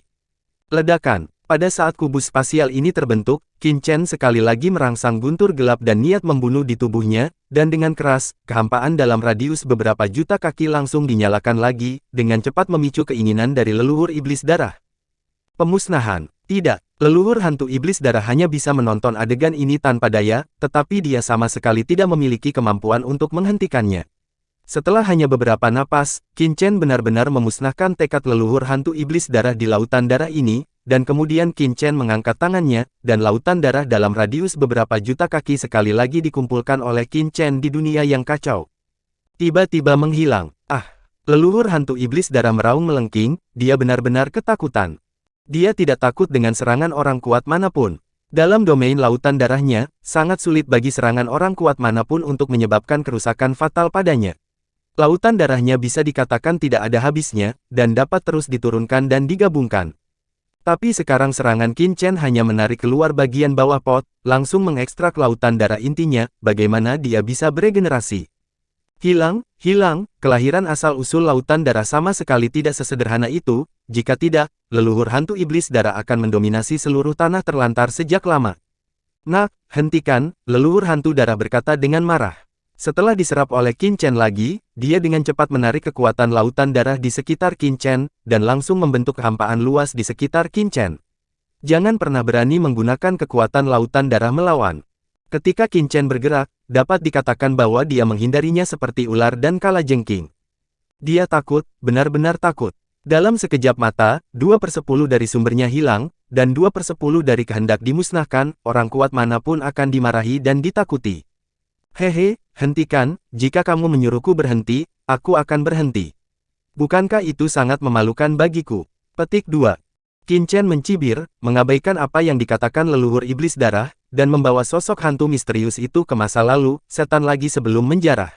Ledakan. Pada saat kubus spasial ini terbentuk, Qin Chen sekali lagi merangsang guntur gelap dan niat membunuh di tubuhnya, dan dengan keras, kehampaan dalam radius beberapa juta kaki langsung dinyalakan lagi, dengan cepat memicu keinginan dari leluhur iblis darah. Pemusnahan. Tidak, leluhur hantu iblis darah hanya bisa menonton adegan ini tanpa daya, tetapi dia sama sekali tidak memiliki kemampuan untuk menghentikannya. Setelah hanya beberapa napas, Qin Chen benar-benar memusnahkan tekad leluhur hantu iblis darah di lautan darah ini, dan kemudian Qin Chen mengangkat tangannya, dan lautan darah dalam radius beberapa juta kaki sekali lagi dikumpulkan oleh Qin Chen di dunia yang kacau. Tiba-tiba menghilang. Leluhur hantu iblis darah meraung melengking, dia benar-benar ketakutan. Dia tidak takut dengan serangan orang kuat manapun. Dalam domain lautan darahnya, sangat sulit bagi serangan orang kuat manapun untuk menyebabkan kerusakan fatal padanya. Lautan darahnya bisa dikatakan tidak ada habisnya, dan dapat terus diturunkan dan digabungkan. Tapi sekarang serangan Qin Chen hanya menarik keluar bagian bawah pot, langsung mengekstrak lautan darah intinya, bagaimana dia bisa beregenerasi. Hilang, kelahiran asal-usul lautan darah sama sekali tidak sesederhana itu, jika tidak, leluhur hantu iblis darah akan mendominasi seluruh tanah terlantar sejak lama. Nah, hentikan, leluhur hantu darah berkata dengan marah. Setelah diserap oleh Qin Chen lagi, dia dengan cepat menarik kekuatan lautan darah di sekitar Qin Chen, dan langsung membentuk kehampaan luas di sekitar Qin Chen. Jangan pernah berani menggunakan kekuatan lautan darah melawan. Ketika Qin Chen bergerak, dapat dikatakan bahwa dia menghindarinya seperti ular dan kalajengking. Dia takut, benar-benar takut. Dalam sekejap mata, 2/10 dari sumbernya hilang, dan 2/10 dari kehendak dimusnahkan, orang kuat manapun akan dimarahi dan ditakuti. Hehe, hentikan, jika kamu menyuruhku berhenti, aku akan berhenti. Bukankah itu sangat memalukan bagiku? Petik 2. Qin Chen mencibir, mengabaikan apa yang dikatakan leluhur iblis darah, dan membawa sosok hantu misterius itu ke masa lalu, setan lagi sebelum menjarah.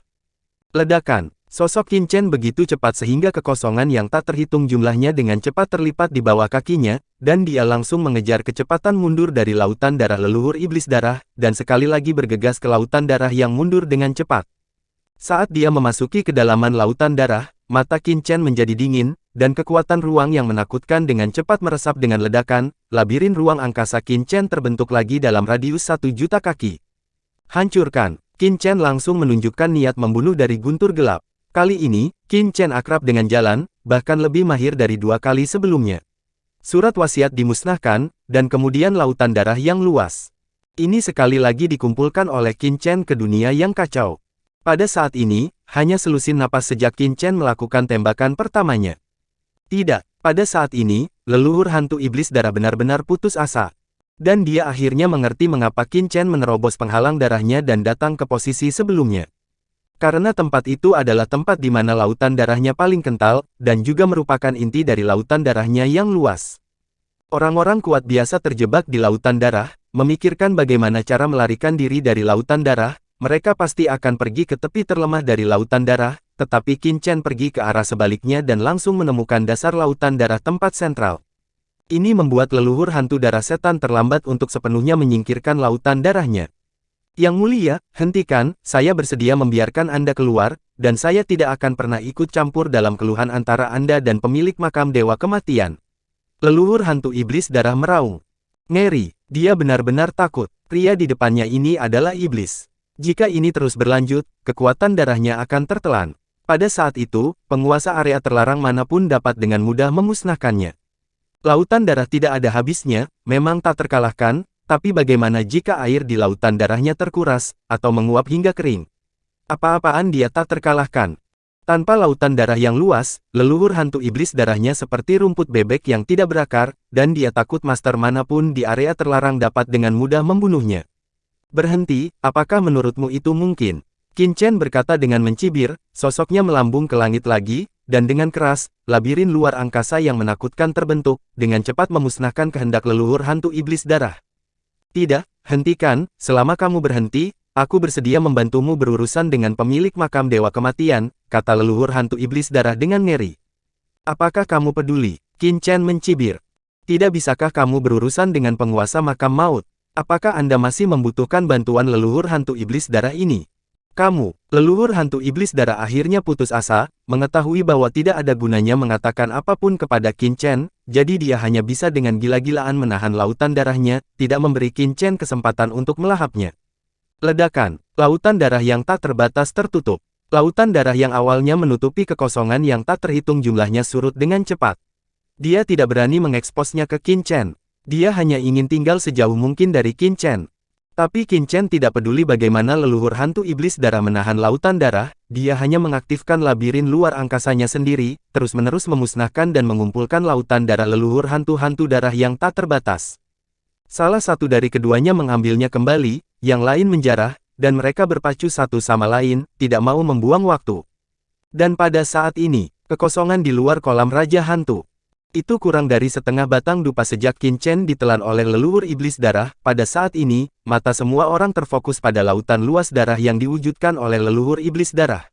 Ledakan. Sosok Qin Chen begitu cepat sehingga kekosongan yang tak terhitung jumlahnya dengan cepat terlipat di bawah kakinya, dan dia langsung mengejar kecepatan mundur dari lautan darah leluhur iblis darah, dan sekali lagi bergegas ke lautan darah yang mundur dengan cepat. Saat dia memasuki kedalaman lautan darah, mata Qin Chen menjadi dingin, dan kekuatan ruang yang menakutkan dengan cepat meresap dengan ledakan, labirin ruang angkasa Qin Chen terbentuk lagi dalam radius 1 juta kaki. Hancurkan. Qin Chen langsung menunjukkan niat membunuh dari guntur gelap. Kali ini, Qin Chen akrab dengan jalan, bahkan lebih mahir dari 2 kali sebelumnya. Surat wasiat dimusnahkan, dan kemudian lautan darah yang luas. Ini sekali lagi dikumpulkan oleh Qin Chen ke dunia yang kacau. Pada saat ini, hanya selusin napas sejak Qin Chen melakukan tembakan pertamanya. Tidak, pada saat ini, leluhur hantu iblis darah benar-benar putus asa. Dan dia akhirnya mengerti mengapa Qin Chen menerobos penghalang darahnya dan datang ke posisi sebelumnya. Karena tempat itu adalah tempat di mana lautan darahnya paling kental, dan juga merupakan inti dari lautan darahnya yang luas. Orang-orang kuat biasa terjebak di lautan darah, memikirkan bagaimana cara melarikan diri dari lautan darah, mereka pasti akan pergi ke tepi terlemah dari lautan darah, tetapi Qin Chen pergi ke arah sebaliknya dan langsung menemukan dasar lautan darah tempat sentral. Ini membuat leluhur hantu darah setan terlambat untuk sepenuhnya menyingkirkan lautan darahnya. Yang mulia, hentikan, saya bersedia membiarkan Anda keluar, dan saya tidak akan pernah ikut campur dalam keluhan antara Anda dan pemilik makam dewa kematian. Leluhur hantu iblis darah meraung. Ngeri, dia benar-benar takut, pria di depannya ini adalah iblis. Jika ini terus berlanjut, kekuatan darahnya akan tertelan. Pada saat itu, penguasa area terlarang manapun dapat dengan mudah memusnahkannya. Lautan darah tidak ada habisnya, memang tak terkalahkan, tapi bagaimana jika air di lautan darahnya terkuras, atau menguap hingga kering? Apa-apaan dia tak terkalahkan. Tanpa lautan darah yang luas, leluhur hantu iblis darahnya seperti rumput bebek yang tidak berakar, dan dia takut master manapun di area terlarang dapat dengan mudah membunuhnya. Berhenti, apakah menurutmu itu mungkin? Qin Chen berkata dengan mencibir, sosoknya melambung ke langit lagi, dan dengan keras, labirin luar angkasa yang menakutkan terbentuk, dengan cepat memusnahkan kehendak leluhur hantu iblis darah. Tidak, hentikan, selama kamu berhenti, aku bersedia membantumu berurusan dengan pemilik makam dewa kematian, kata leluhur hantu iblis darah dengan ngeri. Apakah kamu peduli? Qin Chen mencibir. Tidak bisakah kamu berurusan dengan penguasa makam maut? Apakah Anda masih membutuhkan bantuan leluhur hantu iblis darah ini? Kamu, leluhur hantu iblis darah akhirnya putus asa, mengetahui bahwa tidak ada gunanya mengatakan apapun kepada Qin Chen, jadi dia hanya bisa dengan gila-gilaan menahan lautan darahnya, tidak memberi Qin Chen kesempatan untuk melahapnya. Ledakan, lautan darah yang tak terbatas tertutup. Lautan darah yang awalnya menutupi kekosongan yang tak terhitung jumlahnya surut dengan cepat. Dia tidak berani mengeksposnya ke Qin Chen. Dia hanya ingin tinggal sejauh mungkin dari Qin Chen. Tapi Qin Chen tidak peduli bagaimana leluhur hantu iblis darah menahan lautan darah, dia hanya mengaktifkan labirin luar angkasanya sendiri, terus-menerus memusnahkan dan mengumpulkan lautan darah leluhur hantu-hantu darah yang tak terbatas. Salah satu dari keduanya mengambilnya kembali, yang lain menjarah, dan mereka berpacu satu sama lain, tidak mau membuang waktu. Dan pada saat ini, kekosongan di luar kolam Raja Hantu. Itu kurang dari setengah batang dupa sejak Qin Chen ditelan oleh leluhur iblis darah. Pada saat ini, mata semua orang terfokus pada lautan luas darah yang diwujudkan oleh leluhur iblis darah.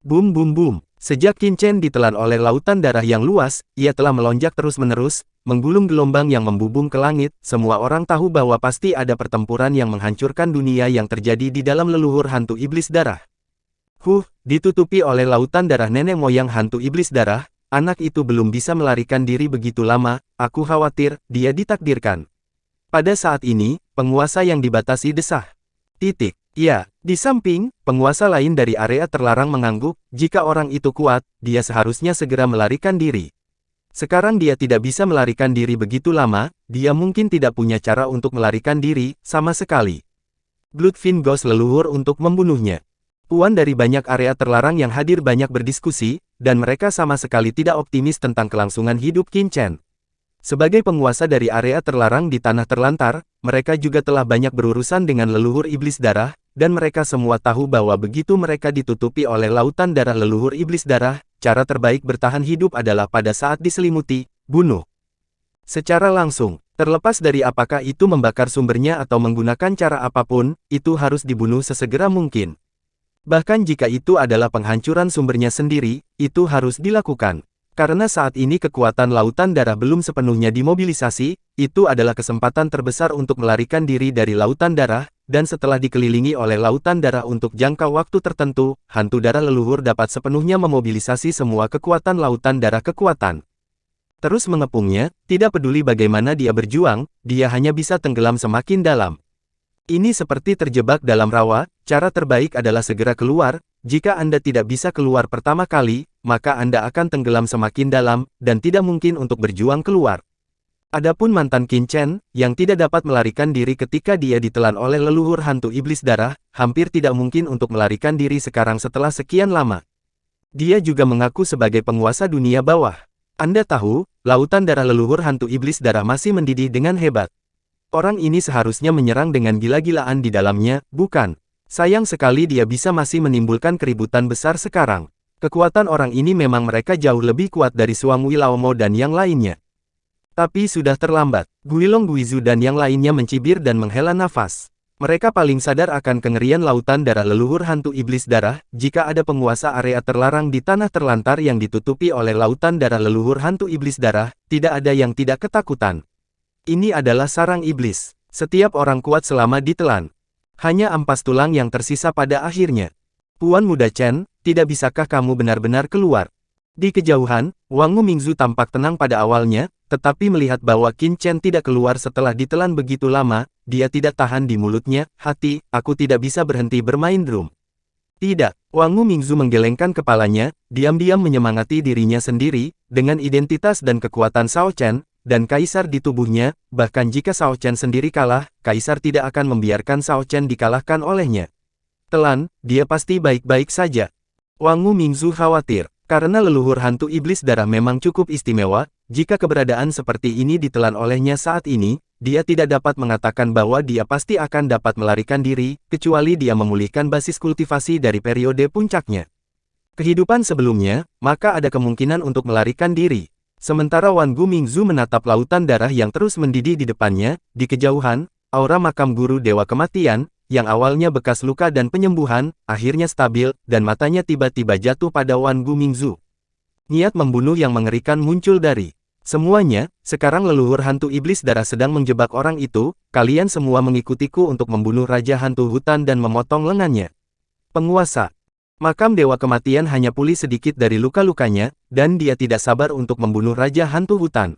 Boom boom boom. Sejak Qin Chen ditelan oleh lautan darah yang luas, ia telah melonjak terus-menerus, menggulung gelombang yang membubung ke langit. Semua orang tahu bahwa pasti ada pertempuran yang menghancurkan dunia yang terjadi di dalam leluhur hantu iblis darah. Ditutupi oleh lautan darah nenek moyang hantu iblis darah. Anak itu belum bisa melarikan diri begitu lama, aku khawatir, dia ditakdirkan. Pada saat ini, penguasa yang dibatasi desah. Ya, di samping, penguasa lain dari area terlarang mengangguk, jika orang itu kuat, dia seharusnya segera melarikan diri. Sekarang dia tidak bisa melarikan diri begitu lama, dia mungkin tidak punya cara untuk melarikan diri, sama sekali. Bloodfin Ghost leluhur untuk membunuhnya. Puan dari banyak area terlarang yang hadir banyak berdiskusi, dan mereka sama sekali tidak optimis tentang kelangsungan hidup Qin Chen. Sebagai penguasa dari area terlarang di tanah terlantar, mereka juga telah banyak berurusan dengan leluhur iblis darah, dan mereka semua tahu bahwa begitu mereka ditutupi oleh lautan darah leluhur iblis darah, cara terbaik bertahan hidup adalah pada saat diselimuti, bunuh. Secara langsung, terlepas dari apakah itu membakar sumbernya atau menggunakan cara apapun, itu harus dibunuh sesegera mungkin. Bahkan jika itu adalah penghancuran sumbernya sendiri, itu harus dilakukan. Karena saat ini kekuatan lautan darah belum sepenuhnya dimobilisasi, itu adalah kesempatan terbesar untuk melarikan diri dari lautan darah, dan setelah dikelilingi oleh lautan darah untuk jangka waktu tertentu, hantu darah leluhur dapat sepenuhnya memobilisasi semua kekuatan lautan darah kekuatan. Terus mengepungnya, tidak peduli bagaimana dia berjuang, dia hanya bisa tenggelam semakin dalam. Ini seperti terjebak dalam rawa, cara terbaik adalah segera keluar. Jika Anda tidak bisa keluar pertama kali, maka Anda akan tenggelam semakin dalam, dan tidak mungkin untuk berjuang keluar. Adapun mantan Qin Chen, yang tidak dapat melarikan diri ketika dia ditelan oleh leluhur hantu iblis darah, hampir tidak mungkin untuk melarikan diri sekarang setelah sekian lama. Dia juga mengaku sebagai penguasa dunia bawah. Anda tahu, lautan darah leluhur hantu iblis darah masih mendidih dengan hebat. Orang ini seharusnya menyerang dengan gila-gilaan di dalamnya, bukan? Sayang sekali dia bisa masih menimbulkan keributan besar sekarang. Kekuatan orang ini memang mereka jauh lebih kuat dari Suang Wilaomo dan yang lainnya. Tapi sudah terlambat. Guilong Guizu dan yang lainnya mencibir dan menghela nafas. Mereka paling sadar akan kengerian lautan darah leluhur hantu iblis darah, jika ada penguasa area terlarang di tanah terlantar yang ditutupi oleh lautan darah leluhur hantu iblis darah, tidak ada yang tidak ketakutan. Ini adalah sarang iblis. Setiap orang kuat selama ditelan. Hanya ampas tulang yang tersisa pada akhirnya. Puan Muda Chen, tidak bisakah kamu benar-benar keluar? Di kejauhan, Wang Mingzu tampak tenang pada awalnya, tetapi melihat bahwa Qin Chen tidak keluar setelah ditelan begitu lama, dia tidak tahan di mulutnya, hati, aku tidak bisa berhenti bermain drum. Tidak, Wang Mingzu menggelengkan kepalanya, diam-diam menyemangati dirinya sendiri, dengan identitas dan kekuatan Shao Chen, dan kaisar di tubuhnya, bahkan jika Shao Chen sendiri kalah, kaisar tidak akan membiarkan Shao Chen dikalahkan olehnya. Telan, dia pasti baik-baik saja. Wang Mingzu khawatir, karena leluhur hantu iblis darah memang cukup istimewa, jika keberadaan seperti ini ditelan olehnya saat ini, dia tidak dapat mengatakan bahwa dia pasti akan dapat melarikan diri, kecuali dia memulihkan basis kultivasi dari periode puncaknya. Kehidupan sebelumnya, maka ada kemungkinan untuk melarikan diri. Sementara Wan Mingzu menatap lautan darah yang terus mendidih di depannya, di kejauhan, aura makam guru Dewa Kematian, yang awalnya bekas luka dan penyembuhan, akhirnya stabil, dan matanya tiba-tiba jatuh pada Wan Mingzu. Niat membunuh yang mengerikan muncul dari semuanya. Sekarang leluhur hantu iblis darah sedang menjebak orang itu, kalian semua mengikutiku untuk membunuh Raja Hantu Hutan dan memotong lengannya. Penguasa. Makam Dewa Kematian hanya pulih sedikit dari luka-lukanya, dan dia tidak sabar untuk membunuh Raja Hantu Hutan.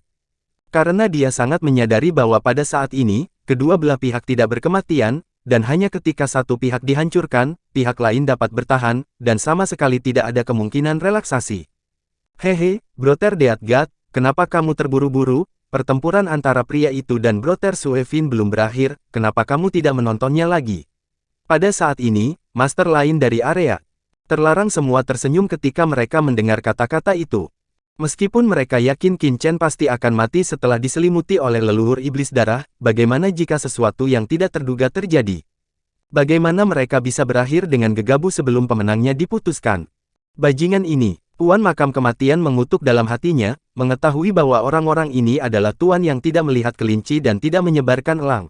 Karena dia sangat menyadari bahwa pada saat ini, kedua belah pihak tidak berkematian, dan hanya ketika satu pihak dihancurkan, pihak lain dapat bertahan, dan sama sekali tidak ada kemungkinan relaksasi. Hehe, Brother Deatgat, kenapa kamu terburu-buru? Pertempuran antara pria itu dan Brother Suevin belum berakhir, kenapa kamu tidak menontonnya lagi? Pada saat ini, master lain dari area terlarang semua tersenyum ketika mereka mendengar kata-kata itu. Meskipun mereka yakin Qin Chen pasti akan mati setelah diselimuti oleh leluhur iblis darah, bagaimana jika sesuatu yang tidak terduga terjadi? Bagaimana mereka bisa berakhir dengan gegabah sebelum pemenangnya diputuskan? Bajingan ini, Tuan Makam Kematian mengutuk dalam hatinya, mengetahui bahwa orang-orang ini adalah tuan yang tidak melihat kelinci dan tidak menyebarkan elang.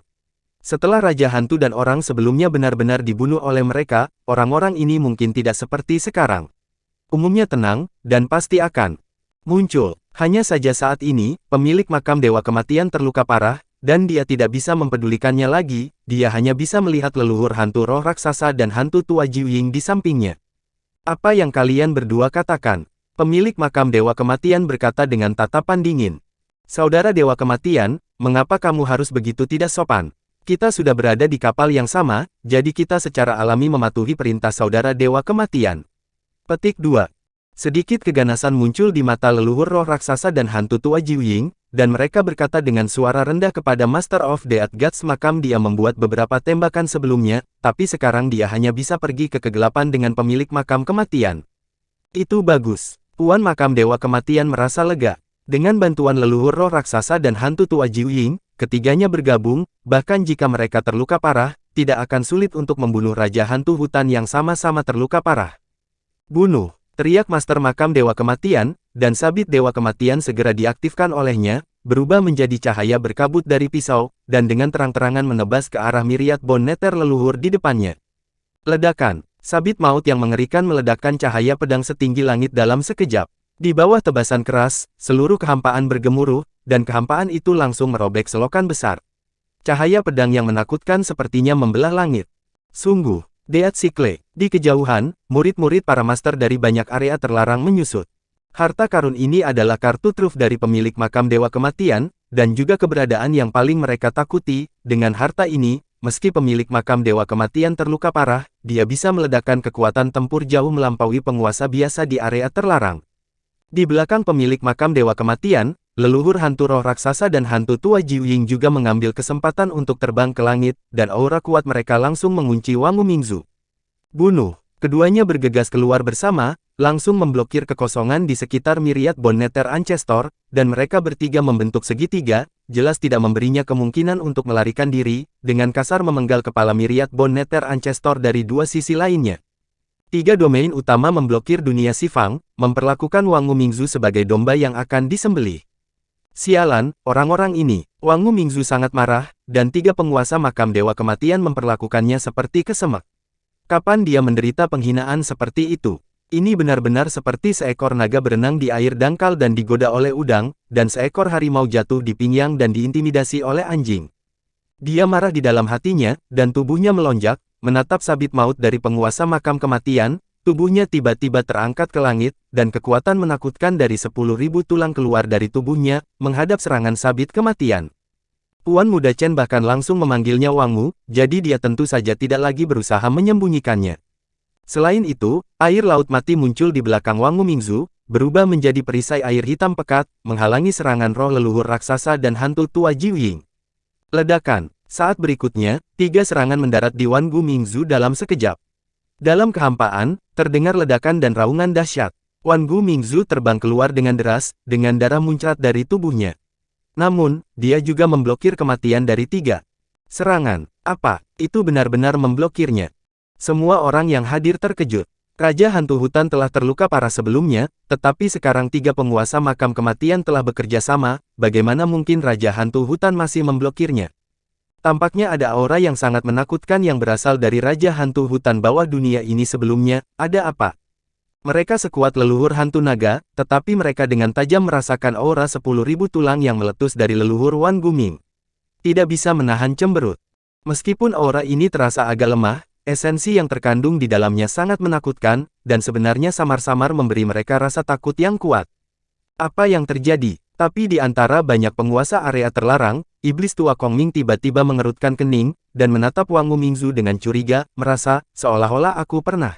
Setelah Raja Hantu dan orang sebelumnya benar-benar dibunuh oleh mereka, orang-orang ini mungkin tidak seperti sekarang. Umumnya tenang, dan pasti akan muncul. Hanya saja saat ini, pemilik makam Dewa Kematian terluka parah, dan dia tidak bisa mempedulikannya lagi, dia hanya bisa melihat leluhur hantu roh raksasa dan hantu tua Jiuying di sampingnya. Apa yang kalian berdua katakan? Pemilik makam Dewa Kematian berkata dengan tatapan dingin. Saudara Dewa Kematian, mengapa kamu harus begitu tidak sopan? Kita sudah berada di kapal yang sama, jadi kita secara alami mematuhi perintah Saudara Dewa Kematian. Petik 2. Sedikit keganasan muncul di mata leluhur roh raksasa dan hantu tua Jiuying, dan mereka berkata dengan suara rendah kepada Master of Death Gods makam dia membuat beberapa tembakan sebelumnya, tapi sekarang dia hanya bisa pergi ke kegelapan dengan pemilik makam kematian. Itu bagus. Tuan makam Dewa Kematian merasa lega. Dengan bantuan leluhur roh raksasa dan hantu tua Jiuying, ketiganya bergabung, bahkan jika mereka terluka parah, tidak akan sulit untuk membunuh Raja Hantu Hutan yang sama-sama terluka parah. Bunuh! Teriak Master Makam Dewa Kematian, dan sabit Dewa Kematian segera diaktifkan olehnya, berubah menjadi cahaya berkabut dari pisau, dan dengan terang-terangan menebas ke arah Myriad Bone Nether leluhur di depannya. Ledakan! Sabit maut yang mengerikan meledakkan cahaya pedang setinggi langit dalam sekejap. Di bawah tebasan keras, seluruh kehampaan bergemuruh, dan kehampaan itu langsung merobek selokan besar. Cahaya pedang yang menakutkan sepertinya membelah langit. Sungguh, Deat Sikle. Di kejauhan, murid-murid para master dari banyak area terlarang menyusut. Harta karun ini adalah kartu truf dari pemilik makam Dewa Kematian, dan juga keberadaan yang paling mereka takuti. Dengan harta ini, meski pemilik makam Dewa Kematian terluka parah, dia bisa meledakkan kekuatan tempur jauh melampaui penguasa biasa di area terlarang. Di belakang pemilik makam Dewa Kematian, leluhur hantu roh raksasa dan hantu tua Jiuying juga mengambil kesempatan untuk terbang ke langit, dan aura kuat mereka langsung mengunci Wangu Mingzu. Bunuh! Keduanya bergegas keluar bersama, langsung memblokir kekosongan di sekitar Myriad Bone Nether Ancestor, dan mereka bertiga membentuk segitiga, jelas tidak memberinya kemungkinan untuk melarikan diri, dengan kasar memenggal kepala Myriad Bone Nether Ancestor dari dua sisi lainnya. Tiga domain utama memblokir dunia Sifang, memperlakukan Wangu Mingzu sebagai domba yang akan disembelih. Sialan, orang-orang ini. Wangu Mingzu sangat marah, dan tiga penguasa makam Dewa Kematian memperlakukannya seperti kesemek. Kapan dia menderita penghinaan seperti itu? Ini benar-benar seperti seekor naga berenang di air dangkal dan digoda oleh udang, dan seekor harimau jatuh di pinggang dan diintimidasi oleh anjing. Dia marah di dalam hatinya, dan tubuhnya melonjak, menatap sabit maut dari penguasa makam kematian, tubuhnya tiba-tiba terangkat ke langit, dan kekuatan menakutkan dari 10.000 tulang keluar dari tubuhnya, menghadap serangan sabit kematian. Tuan Muda Chen bahkan langsung memanggilnya Wangu, jadi dia tentu saja tidak lagi berusaha menyembunyikannya. Selain itu, air laut mati muncul di belakang Wangu Mingzu, berubah menjadi perisai air hitam pekat, menghalangi serangan roh leluhur raksasa dan hantu tua Jiuying. Ledakan. Saat berikutnya, tiga serangan mendarat di Wangu Mingzu dalam sekejap. Dalam kehampaan, terdengar ledakan dan raungan dahsyat. Wangu Mingzu terbang keluar dengan deras, dengan darah muncrat dari tubuhnya. Namun, dia juga memblokir kematian dari tiga serangan. Apa? Itu benar-benar memblokirnya. Semua orang yang hadir terkejut. Raja Hantu Hutan telah terluka parah sebelumnya, tetapi sekarang tiga penguasa makam kematian telah bekerja sama, bagaimana mungkin Raja Hantu Hutan masih memblokirnya? Tampaknya ada aura yang sangat menakutkan yang berasal dari Raja Hantu Hutan bawah dunia ini sebelumnya. Ada apa? Mereka sekuat leluhur hantu naga, tetapi mereka dengan tajam merasakan aura 10.000 tulang yang meletus dari leluhur Wan Guming. Tidak bisa menahan cemberut. Meskipun aura ini terasa agak lemah, esensi yang terkandung di dalamnya sangat menakutkan, dan sebenarnya samar-samar memberi mereka rasa takut yang kuat. Apa yang terjadi? Tapi di antara banyak penguasa area terlarang, iblis tua Kongming tiba-tiba mengerutkan kening, dan menatap Wang Wumingzu dengan curiga, merasa, seolah-olah aku pernah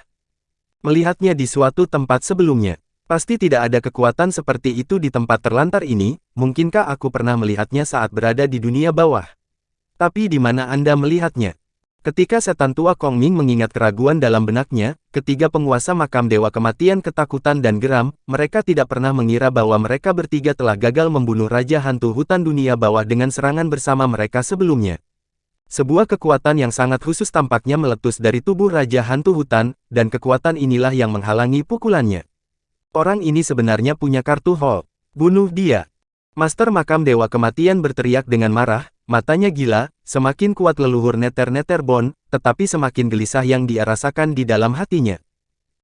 melihatnya di suatu tempat sebelumnya. Pasti tidak ada kekuatan seperti itu di tempat terlantar ini, mungkinkah aku pernah melihatnya saat berada di dunia bawah? Tapi di mana Anda melihatnya? Ketika setan tua Kongming mengingat keraguan dalam benaknya, ketiga penguasa makam dewa kematian ketakutan dan geram, mereka tidak pernah mengira bahwa mereka bertiga telah gagal membunuh Raja Hantu Hutan Dunia Bawah dengan serangan bersama mereka sebelumnya. Sebuah kekuatan yang sangat khusus tampaknya meletus dari tubuh Raja Hantu Hutan, dan kekuatan inilah yang menghalangi pukulannya. Orang ini sebenarnya punya kartu Hall. Bunuh dia. Master makam dewa kematian berteriak dengan marah. Matanya gila, semakin kuat leluhur neter-neter Bon, tetapi semakin gelisah yang dia rasakan di dalam hatinya.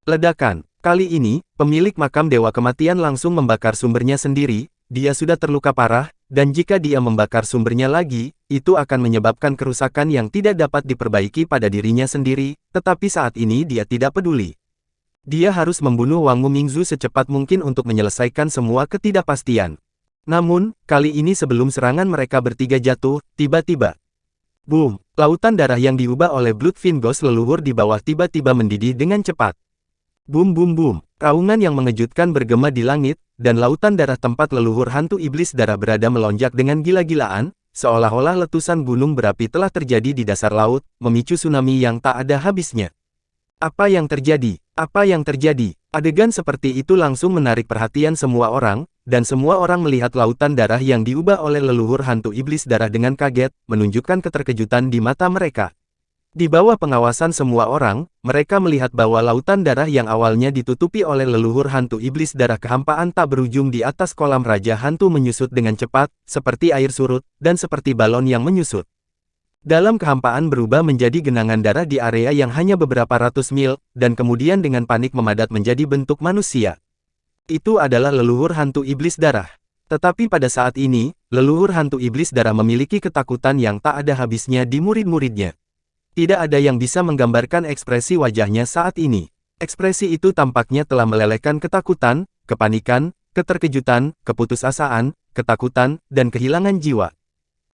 Ledakan. Kali ini, pemilik makam dewa kematian langsung membakar sumbernya sendiri, dia sudah terluka parah, dan jika dia membakar sumbernya lagi, itu akan menyebabkan kerusakan yang tidak dapat diperbaiki pada dirinya sendiri, tetapi saat ini dia tidak peduli. Dia harus membunuh Wang Wumingzu secepat mungkin untuk menyelesaikan semua ketidakpastian. Namun, kali ini sebelum serangan mereka bertiga jatuh, tiba-tiba. Boom! Lautan darah yang diubah oleh Bloodfin Ghost leluhur di bawah tiba-tiba mendidih dengan cepat. Boom boom boom! Raungan yang mengejutkan bergema di langit, dan lautan darah tempat leluhur hantu iblis darah berada melonjak dengan gila-gilaan, seolah-olah letusan gunung berapi telah terjadi di dasar laut, memicu tsunami yang tak ada habisnya. Apa yang terjadi? Apa yang terjadi? Adegan seperti itu langsung menarik perhatian semua orang, dan semua orang melihat lautan darah yang diubah oleh leluhur hantu iblis darah dengan kaget, menunjukkan keterkejutan di mata mereka. Di bawah pengawasan semua orang, mereka melihat bahwa lautan darah yang awalnya ditutupi oleh leluhur hantu iblis darah kehampaan tak berujung di atas kolam raja hantu menyusut dengan cepat, seperti air surut, dan seperti balon yang menyusut. Dalam kehampaan berubah menjadi genangan darah di area yang hanya beberapa ratus mil, dan kemudian dengan panik memadat menjadi bentuk manusia. Itu adalah leluhur hantu iblis darah. Tetapi pada saat ini, leluhur hantu iblis darah memiliki ketakutan yang tak ada habisnya di murid-muridnya. Tidak ada yang bisa menggambarkan ekspresi wajahnya saat ini. Ekspresi itu tampaknya telah melelehkan ketakutan, kepanikan, keterkejutan, keputusasaan, ketakutan, dan kehilangan jiwa.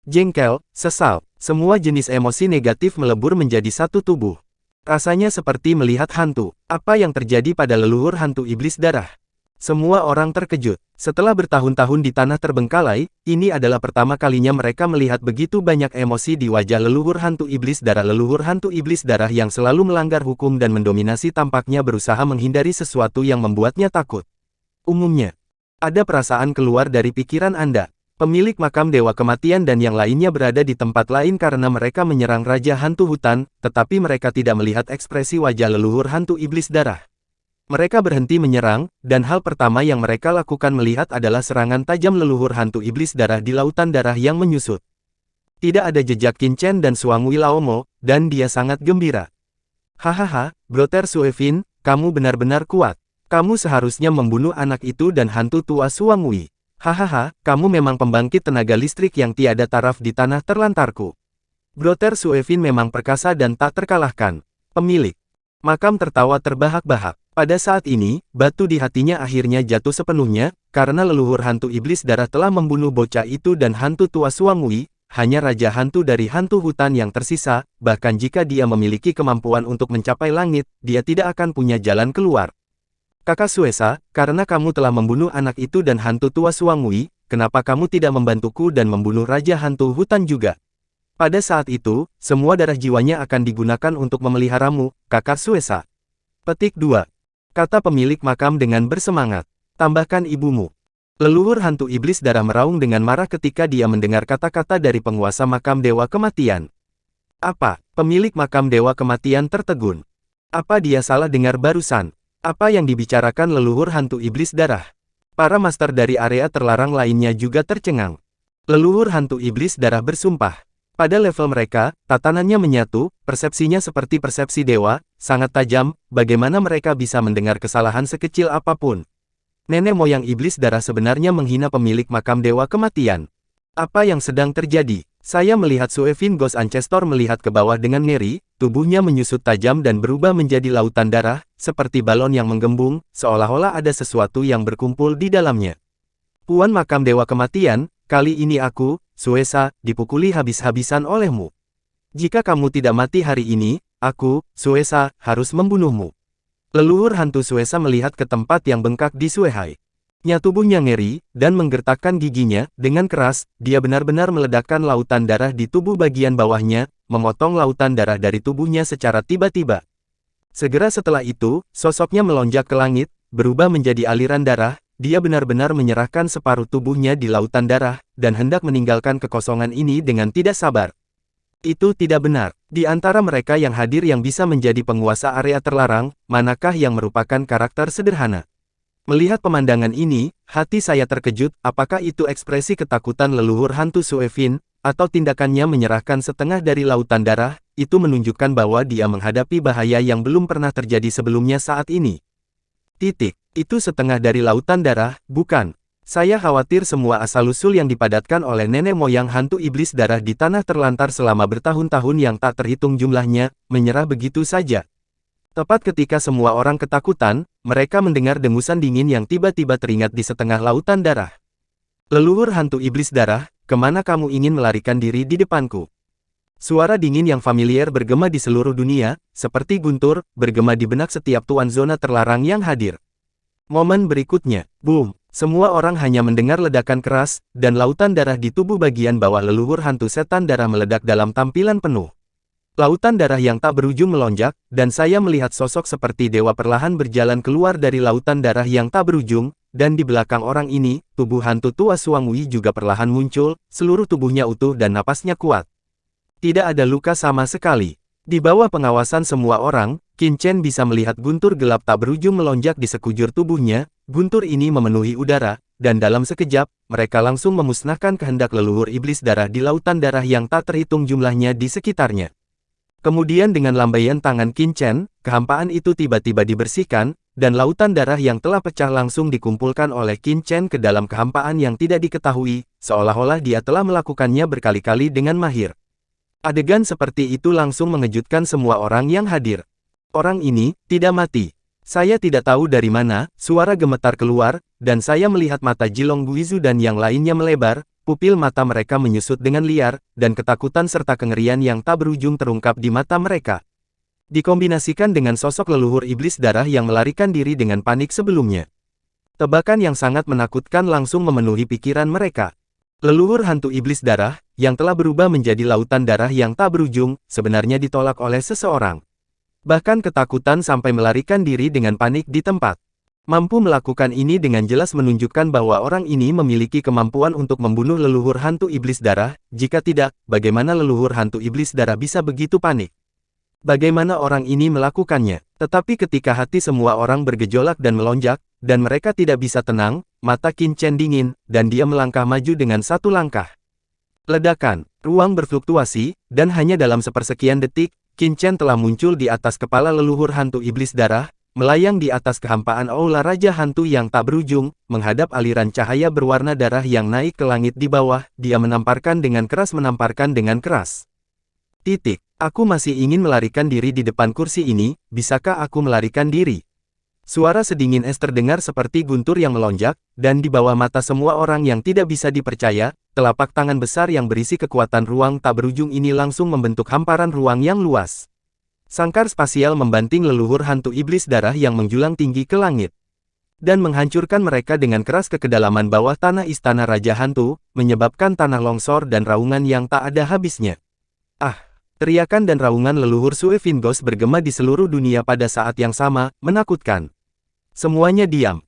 Jengkel, sesal, semua jenis emosi negatif melebur menjadi satu tubuh. Rasanya seperti melihat hantu. Apa yang terjadi pada leluhur hantu iblis darah? Semua orang terkejut. Setelah bertahun-tahun di tanah terbengkalai, ini adalah pertama kalinya mereka melihat begitu banyak emosi di wajah leluhur hantu iblis darah. Leluhur hantu iblis darah yang selalu melanggar hukum dan mendominasi tampaknya berusaha menghindari sesuatu yang membuatnya takut. Umumnya, ada perasaan keluar dari pikiran Anda. Pemilik makam dewa kematian dan yang lainnya berada di tempat lain karena mereka menyerang Raja Hantu Hutan, tetapi mereka tidak melihat ekspresi wajah leluhur hantu iblis darah. Mereka berhenti menyerang, dan hal pertama yang mereka lakukan melihat adalah serangan tajam leluhur hantu iblis darah di lautan darah yang menyusut. Tidak ada jejak Qin Chen dan Suang Wei Laomo, dan dia sangat gembira. Hahaha, Brother Suevin, kamu benar-benar kuat. Kamu seharusnya membunuh anak itu dan hantu tua Suang Wei. Hahaha, kamu memang pembangkit tenaga listrik yang tiada taraf di tanah terlantarku. Brother Suevin memang perkasa dan tak terkalahkan. Pemilik makam tertawa terbahak-bahak. Pada saat ini, batu di hatinya akhirnya jatuh sepenuhnya, karena leluhur hantu iblis darah telah membunuh bocah itu dan hantu tua Suang Wei, hanya raja hantu dari hantu hutan yang tersisa, bahkan jika dia memiliki kemampuan untuk mencapai langit, dia tidak akan punya jalan keluar. Kakak Suesa, karena kamu telah membunuh anak itu dan hantu tua Suang Wei, kenapa kamu tidak membantuku dan membunuh raja hantu hutan juga? Pada saat itu, semua darah jiwanya akan digunakan untuk memeliharamu, Kakak Suesa. Petik 2. Kata pemilik makam dengan bersemangat. Tambahkan ibumu. Leluhur hantu iblis darah meraung dengan marah ketika dia mendengar kata-kata dari penguasa makam dewa kematian. Apa? Pemilik makam dewa kematian tertegun. Apa dia salah dengar barusan? Apa yang dibicarakan leluhur hantu iblis darah? Para master dari area terlarang lainnya juga tercengang. Leluhur hantu iblis darah bersumpah. Pada level mereka, tatanannya menyatu, persepsinya seperti persepsi dewa, sangat tajam, bagaimana mereka bisa mendengar kesalahan sekecil apapun. Nenek moyang iblis darah sebenarnya menghina pemilik makam dewa kematian. Apa yang sedang terjadi? Saya melihat Suevin Ghost Ancestor melihat ke bawah dengan ngeri, tubuhnya menyusut tajam dan berubah menjadi lautan darah, seperti balon yang menggembung, seolah-olah ada sesuatu yang berkumpul di dalamnya. Puan makam Dewa Kematian, kali ini aku, Suesa, dipukuli habis-habisan olehmu. Jika kamu tidak mati hari ini, aku, Suesa, harus membunuhmu. Leluhur hantu Suesa melihat ke tempat yang bengkak di Suehai. Tubuhnya ngeri, dan menggertakkan giginya, dengan keras, dia benar-benar meledakkan lautan darah di tubuh bagian bawahnya, memotong lautan darah dari tubuhnya secara tiba-tiba. Segera setelah itu, sosoknya melonjak ke langit, berubah menjadi aliran darah, dia benar-benar menyerahkan separuh tubuhnya di lautan darah, dan hendak meninggalkan kekosongan ini dengan tidak sabar. Itu tidak benar. Di antara mereka yang hadir yang bisa menjadi penguasa area terlarang, manakah yang merupakan karakter sederhana? Melihat pemandangan ini, hati saya terkejut, apakah itu ekspresi ketakutan leluhur hantu Suevin, atau tindakannya menyerahkan setengah dari lautan darah, itu menunjukkan bahwa dia menghadapi bahaya yang belum pernah terjadi sebelumnya saat ini. Itu setengah dari lautan darah, bukan? Saya khawatir semua asal-usul yang dipadatkan oleh nenek moyang hantu iblis darah di tanah terlantar selama bertahun-tahun yang tak terhitung jumlahnya, menyerah begitu saja. Tepat ketika semua orang ketakutan, mereka mendengar dengusan dingin yang tiba-tiba teringat di setengah lautan darah. Leluhur hantu iblis darah, kemana kamu ingin melarikan diri di depanku? Suara dingin yang familiar bergema di seluruh dunia, seperti guntur, bergema di benak setiap tuan zona terlarang yang hadir. Momen berikutnya, boom, semua orang hanya mendengar ledakan keras, dan lautan darah di tubuh bagian bawah leluhur hantu setan darah meledak dalam tampilan penuh. Lautan darah yang tak berujung melonjak, dan saya melihat sosok seperti dewa perlahan berjalan keluar dari lautan darah yang tak berujung, dan di belakang orang ini, tubuh hantu tua Suangwi juga perlahan muncul, seluruh tubuhnya utuh dan napasnya kuat. Tidak ada luka sama sekali. Di bawah pengawasan semua orang, Qin Chen bisa melihat guntur gelap tak berujung melonjak di sekujur tubuhnya, guntur ini memenuhi udara, dan dalam sekejap, mereka langsung memusnahkan kehendak leluhur iblis darah di lautan darah yang tak terhitung jumlahnya di sekitarnya. Kemudian dengan lambaian tangan Qin Chen, kehampaan itu tiba-tiba dibersihkan, dan lautan darah yang telah pecah langsung dikumpulkan oleh Qin Chen ke dalam kehampaan yang tidak diketahui, seolah-olah dia telah melakukannya berkali-kali dengan mahir. Adegan seperti itu langsung mengejutkan semua orang yang hadir. Orang ini tidak mati. Saya tidak tahu dari mana, suara gemetar keluar, dan saya melihat mata Jilong Guizu dan yang lainnya melebar, pupil mata mereka menyusut dengan liar, dan ketakutan serta kengerian yang tak berujung terungkap di mata mereka. Dikombinasikan dengan sosok leluhur iblis darah yang melarikan diri dengan panik sebelumnya. Tebakan yang sangat menakutkan langsung memenuhi pikiran mereka. Leluhur hantu iblis darah, yang telah berubah menjadi lautan darah yang tak berujung, sebenarnya ditolak oleh seseorang. Bahkan ketakutan sampai melarikan diri dengan panik di tempat. Mampu melakukan ini dengan jelas menunjukkan bahwa orang ini memiliki kemampuan untuk membunuh leluhur hantu iblis darah, jika tidak, bagaimana leluhur hantu iblis darah bisa begitu panik? Bagaimana orang ini melakukannya? Tetapi ketika hati semua orang bergejolak dan melonjak, dan mereka tidak bisa tenang, mata Qin Chen dingin, dan dia melangkah maju dengan satu langkah. Ledakan, ruang berfluktuasi, dan hanya dalam sepersekian detik, Qin Chen telah muncul di atas kepala leluhur hantu iblis darah, melayang di atas kehampaan aula Raja Hantu yang tak berujung, menghadap aliran cahaya berwarna darah yang naik ke langit di bawah, dia menamparkan dengan keras. Aku masih ingin melarikan diri di depan kursi ini, bisakah aku melarikan diri? Suara sedingin es terdengar seperti guntur yang melonjak, dan di bawah mata semua orang yang tidak bisa dipercaya, telapak tangan besar yang berisi kekuatan ruang tak berujung ini langsung membentuk hamparan ruang yang luas. Sangkar spasial membanting leluhur hantu iblis darah yang menjulang tinggi ke langit. Dan menghancurkan mereka dengan keras ke kedalaman bawah tanah istana Raja Hantu, menyebabkan tanah longsor dan raungan yang tak ada habisnya. Teriakan dan raungan leluhur Suevin Ghost bergema di seluruh dunia pada saat yang sama, menakutkan. Semuanya diam.